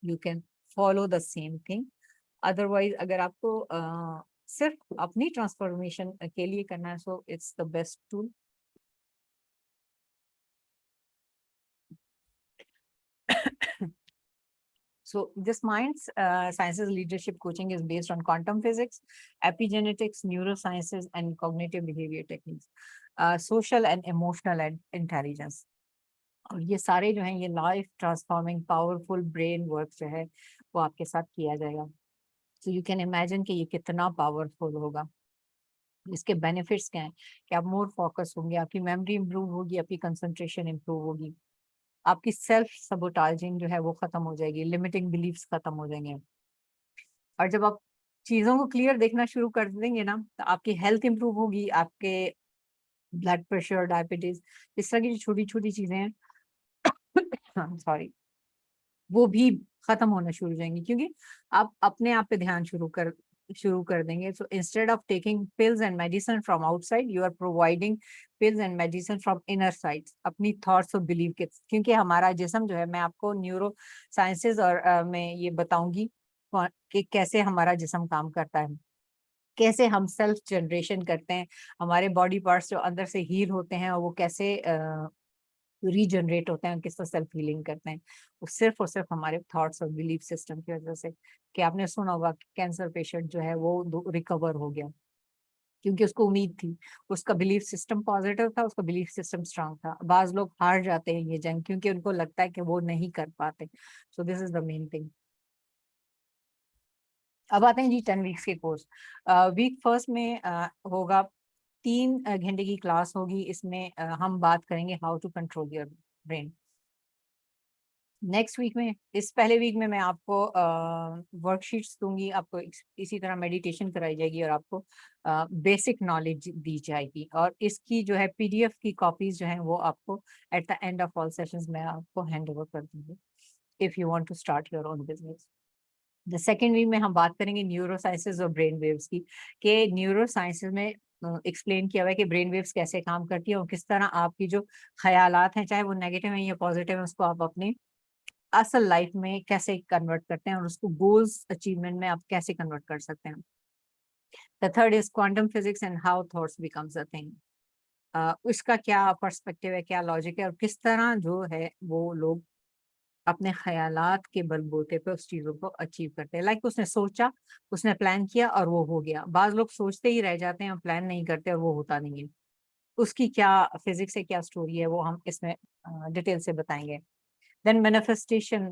you can follow the same thing. Otherwise अगर आपको सिर्फ अपनी ट्रांसफॉर्मेशन के लिए करना है, so it's the best tool. So this Minds Sciences Leadership Coaching is based on quantum physics, epigenetics, neurosciences, and cognitive behavior techniques, social and emotional intelligence. और ये सारे जो हैं ये life transforming powerful brain work जो है वो आपके साथ किया जाएगा। सो यू कैन इमेजिन कि ये कितना पावरफुल होगा। इसके बेनिफिट्स क्या हैं कि आप मोर फोकस होंगे, आपकी मेमोरी इंप्रूव होगी, आपकी कंसंट्रेशन इंप्रूव होगी, आपकी सेल्फ सबोटाइजिंग जो है वो खत्म हो जाएगी, लिमिटिंग बिलीफ्स खत्म हो जाएंगे, और जब आप चीजों को क्लियर देखना शुरू कर देंगे ना तो आपकी हेल्थ इंप्रूव होगी, आपके ब्लड प्रेशर, डायबिटीज, इस तरह की जो छोटी छोटी चीजें हैं सॉरी वो भी खत्म होना शुरू हो जाएंगी, क्योंकि आप अपने आप पे ध्यान शुरू कर देंगे. So instead of taking pills and medicine from outside, you are providing pills and medicine from inner side, अपनी थॉट्स और बिलीव के, क्योंकि हमारा जिस्म जो है, मैं आपको न्यूरो साइंसेज और मैं ये बताऊंगी कि कैसे हमारा जिस्म काम करता है, कैसे हम सेल्फ जनरेशन करते हैं, हमारे बॉडी पार्ट्स जो अंदर से हील होते हैं और वो कैसे रीजनरेट होते हैं, किस तरह सेल्फ हीलिंग करते हैं, वो सिर्फ और सिर्फ हमारे थॉट्स और बिलीफ सिस्टम की वजह से. कि आपने सुना होगा कि कैंसर पेशेंट जो है वो रिकवर हो गया, क्योंकि उसको उम्मीद थी, उसका बिलीफ सिस्टम पॉजिटिव था, उसका बिलीफ सिस्टम स्ट्रांग था. बाज लोग हार जाते हैं ये जंग क्योंकि उनको लगता है कि वो नहीं कर पाते. सो this is the main thing. अब आते हैं जी 10 वीक्स के कोर्स. वीक फर्स्ट में होगा 3 घंटे की क्लास होगी. इसमें हम बात करेंगे how to control your brain. Next week में, इस पहले वीक में मैं आपको वर्कशीट्स दूंगी, आपको इसी तरह मेडिटेशन कराई जाएगी और आपको बेसिक नॉलेज दी जाएगी, और इसकी जो है पीडीएफ की कॉपीज जो हैं वो आपको at the end of all sessions में आपको हैंड ओवर कर दूंगी if you want to start your own business. The second week में हम बात करेंगे न्यूरो साइंसेज और ब्रेन वेव्स की, कि न्यूरो साइंसेज में एक्सप्लेन किया हुआ है कि ब्रेन वेव्स कैसे काम करती है और किस तरह आपकी जो ख्यालात हैं, चाहे वो नेगेटिव हैं या पॉजिटिव हैं, उसको आप अपने असल लाइफ में कैसे कन्वर्ट करते हैं और उसको गोल्स अचीवमेंट में आप कैसे कन्वर्ट कर सकते हैं. The third is quantum physics and how thoughts becomes a thing. उसका क्या पर्सपेक्टिव है, क्या लॉजिक है, और किस तरह जो है वो लोग अपने ख्यालात के बलबूते पे उस चीजों को अचीव करते हैं. लाइक उसने सोचा, उसने प्लान किया और वो हो गया. बाज लोग सोचते ही रह जाते हैं और प्लान नहीं करते और वो होता नहीं है. उसकी क्या फिजिक्स है, क्या स्टोरी है, वो हम इसमें डिटेल से बताएंगे. देन मैनिफेस्टेशन,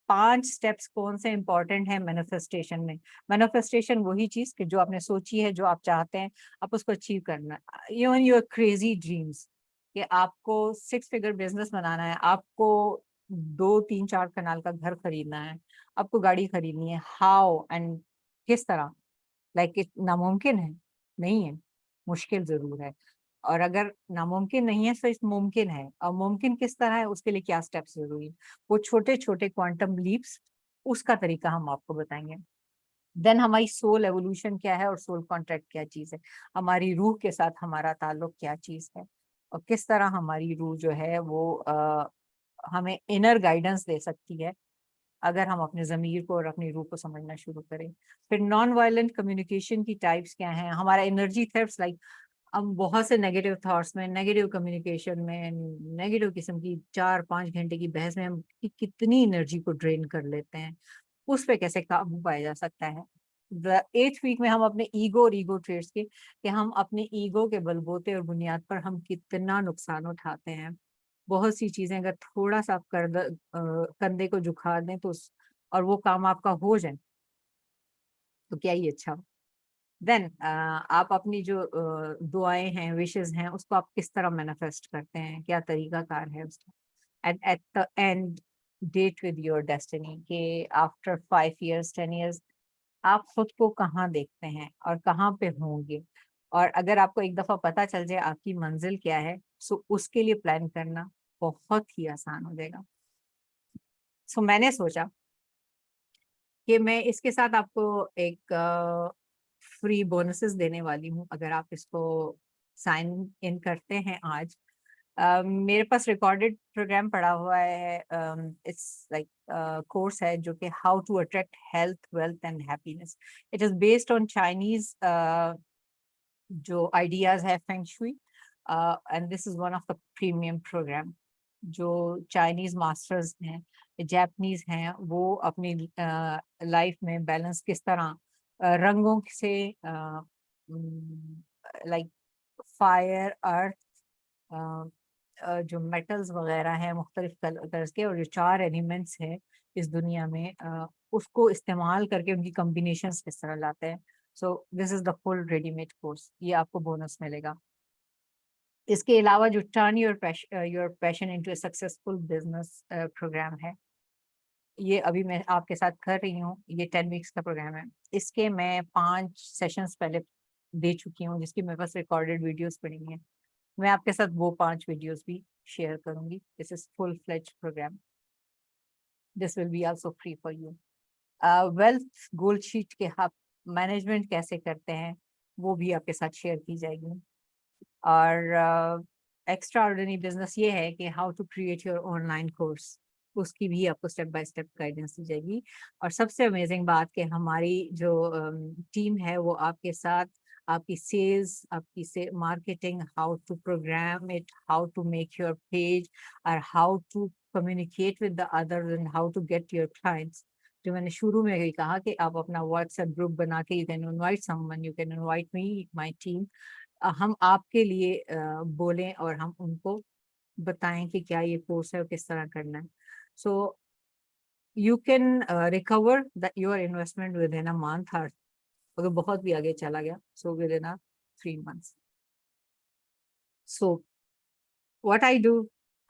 5 स्टेप्स कौन से इंपॉर्टेंट है मैनिफेस्टेशन में. मैनिफेस्टेशन वही चीज कि जो आपने सोची है, जो आप चाहते हैं, आप उसको अचीव करना. इवन योर क्रेजी ड्रीम्स, कि आपको 6 फिगर बिजनेस बनाना है, आपको 2 3 4 कनाल का घर खरीदना है, आपको गाड़ी खरीदनी है, हाउ एंड किस तरह, लाइक नामुमकिन है? नहीं है, मुश्किल जरूर है। और अगर नामुमकिन नहीं है तो इस मुमकिन है। और मुमकिन किस तरह है, उसके लिए क्या स्टेप्स जरूरी है, वो छोटे छोटे क्वांटम लीप्स, उसका तरीका हम आपको बताएंगे। देन हमारी सोल एवोल्यूशन क्या है और सोल कॉन्ट्रैक्ट क्या चीज है, हमारी रूह के साथ हमारा ताल्लुक क्या चीज है, और किस तरह हमारी रूह जो है वो हमें इनर गाइडेंस दे सकती है अगर हम अपने ज़मीर को और अपनी रूह को समझना शुरू करें। फिर नॉन वायलेंट कम्युनिकेशन की टाइप्स क्या हैं, हमारा एनर्जी थेफ्ट्स, लाइक हम बहुत से नेगेटिव थॉट्स में, नेगेटिव कम्युनिकेशन में, नेगेटिव किस्म की 4-5 घंटे की बहस में हम कितनी एनर्जी को ड्रेन कर लेते हैं, उस पे कैसे काबू पाया जा सकता है। द 8th वीक में हम अपने ईगो और ईगो ट्रेड्स के, कि हम अपने ईगो के बलबूते और बुनियाद पर हम कितना नुकसान उठाते हैं। बहुत सी चीजें अगर थोड़ा सा आप कंधे को झुका दें तो और वो काम आपका हो जाए तो क्या ही अच्छा हो। देन आप अपनी जो दुआएं हैं, विशेस हैं, उसको आप किस तरह मैनिफेस्ट करते हैं, क्या तरीका कार है उसका। At the end date with your destiny, के आफ्टर 5 years 10 years आप खुद को कहाँ देखते हैं और कहाँ पे होंगे। और अगर आपको एक दफा पता चल जाए आपकी मंजिल क्या है, सो उसके लिए प्लान करना बहुत ही आसान हो जाएगा। सो मैंने सोचा कि मैं इसके साथ आपको एक फ्री बोनसेस देने वाली हूँ अगर आप इसको साइन इन करते हैं आज। मेरे पास रिकॉर्डेड प्रोग्राम पड़ा हुआ है, इट्स लाइक कोर्स है जो कि how to attract health, wealth and happiness. It is based on Chinese जो आइडियाज है feng shui, and this is one of the premium program. जो चाइनीज मास्टर्स हैं, जापानीज हैं, वो अपनी लाइफ में बैलेंस किस तरह रंगों से, लाइक फायर, अर्थ, जो मेटल्स वगैरह हैं मुख्तलिफ कलर्स के, और जो 4 एलिमेंट्स हैं इस दुनिया में, उसको इस्तेमाल करके उनकी कॉम्बिनेशंस किस तरह लाते हैं। So this is the full readymade course, ये आपको बोनस मिलेगा। इसके अलावा जो turn your passion into a successful business program है, ये अभी मैं आपके साथ कर रही हूँ, ये 10 वीक्स का प्रोग्राम है। इसके मैं 5 सेशंस पहले दे चुकी हूँ, जिसकी मेरे पास रिकॉर्डेड वीडियोस पड़ी हैं। मैं आपके साथ वो 5 वीडियोस भी शेयर करूंगी। This is full fledge program, this will be also free for you. Wealth goal sheet के आप मैनेजमेंट कैसे करते हैं वो भी आपके साथ शेयर की जाएगी। और एक्स्ट्रा ऑर्डिनरी बिजनेस ये है कि how to create your online course, उसकी भी आपको स्टेप बाय स्टेप गाइडेंस दी जाएगी। और सबसे अमेजिंग बात कि हमारी जो टीम है वो आपके साथ आपकी सेल्स, आपकी से marketing, how to program it, how to make your page, और how to communicate with the others and how to get your clients. जो मैंने शुरू में ही कहा कि आप अपना व्हाट्सएप ग्रुप बना के, you can invite someone, you can invite me, my team, हम आपके लिए बोलें और हम उनको बताएं कि क्या ये कोर्स है और किस तरह करना है। So you can recover your investment with in a month, और अगर बहुत भी आगे चला गया so with in a 3 months। So what I do,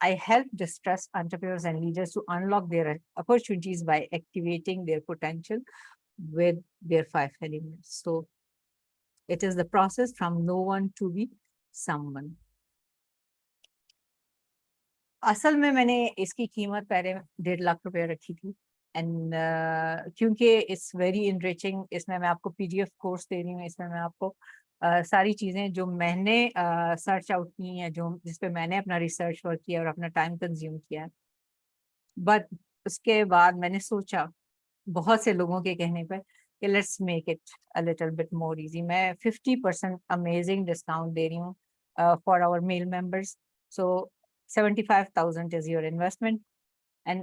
I help distressed entrepreneurs and leaders to unlock their opportunities by activating their potential with their 5 elements. So it is the process from no one to be someone. असल में मैंने इसकी कीमत पहले 1.5 लाख रखी थी, and क्योंकि it's very enriching, इसमें मैं आपको PDF कोर्स दे रही हूँ, इसमें मैं आपको सारी चीज़ें जो मैंने सर्च आउट की हैं, जो जिस पे मैंने अपना रिसर्च वर्क किया और अपना टाइम कंज्यूम किया है। बट उसके बाद मैंने सोचा बहुत से लोगों के कहने पर कि let's make it a little bit more easy. मैं 50% अमेजिंग डिस्काउंट दे रही हूँ फॉर आवर मेल मेंबर्स। सो 75,000 is your investment, and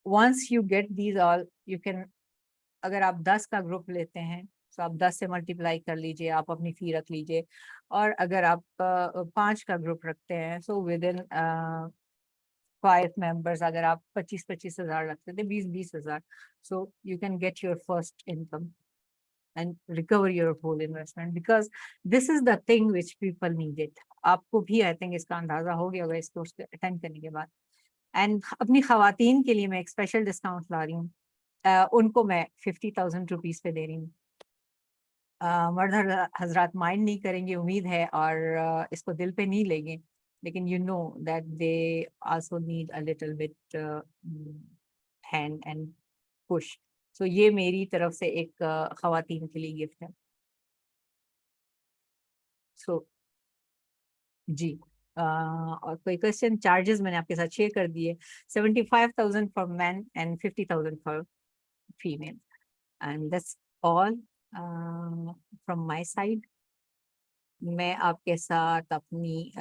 once you get these all, you can, अगर आप 10 का ग्रुप लेते हैं तो आप 10 से मल्टीप्लाई कर लीजिए, आप अपनी फी रख लीजिए। और अगर आप 5 का ग्रुप रखते हैं, सो विद इन 5 मेंबर्स, अगर आप 25-25 हजार रखते थे, 20-20 हजार, so you can get your first income and recover your whole investment, because this is the thing which people needed। आपको भी आई थिंक इसका अंदाजा हो गया होगा इस कोर्स को अटेंड करने के बाद। एंड अपनी खवातीन के लिए मैं एक स्पेशल डिस्काउंट ला रही हूँ, उनको मैं 50,000 रुपीज पे दे रही हूँ। मर्द हजरात माइंड नहीं करेंगे उम्मीद है, और इसको दिल पे नहीं लेंगे, लेकिन you know that they also need a little bit hand and push. So ये मेरी तरफ से एक खवातीन के लिए गिफ्ट है। सो जी, और कोई क्वेश्चन? चार्जेस मैंने आपके साथ शेयर कर दिए, 75,000 for man and 50,000 for female, and that's all from my side. मैं आपके साथ अपनी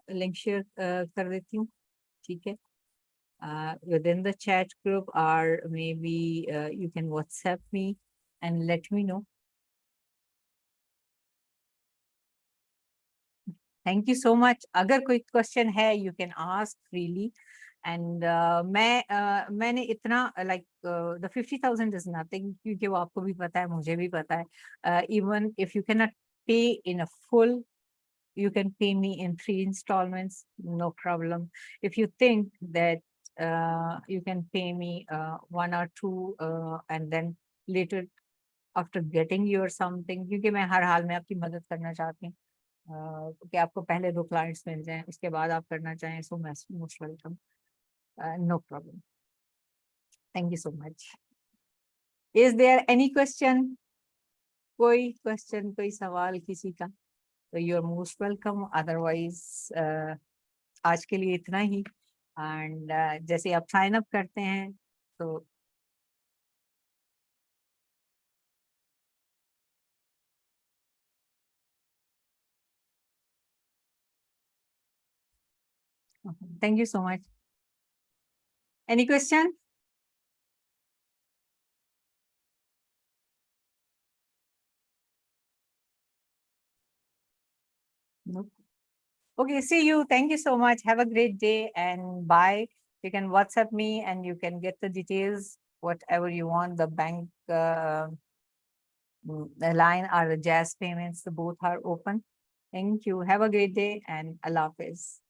लिंक शेयर कर देती हूँ, ठीक है? Within the chat group, or maybe you can WhatsApp me and let me know. Thank you so much. अगर कोई क्वेश्चन है, you can ask freely. And मैंने इतना like the 50,000 is nothing, क्योंकि वो आपको भी पता है, मुझे भी पता है. Even if you cannot pay in a full, you can pay me in 3 installments, no problem. If you think that you can pay me 1 or 2 and then later after getting your something, क्योंकि मैं हर हाल में आपकी मदद करना चाहती हूँ, कि आपको पहले 2 क्लाइंट्स मिल जाएं, उसके बाद आप करना चाहें, so most welcome, no problem. Thank you so much. Is there any question? कोई क्वेश्चन, कोई सवाल किसी का? तो you are most welcome, otherwise आज के लिए इतना ही। एंड जैसे आप साइन अप करते हैं तो thank you so much. Any question? No. Okay, see you. Thank you so much. Have a great day and bye. You can WhatsApp me and you can get the details, whatever you want, the bank the line or the jazz payments, the both are open. Thank you. Have a great day and Allah Hafiz.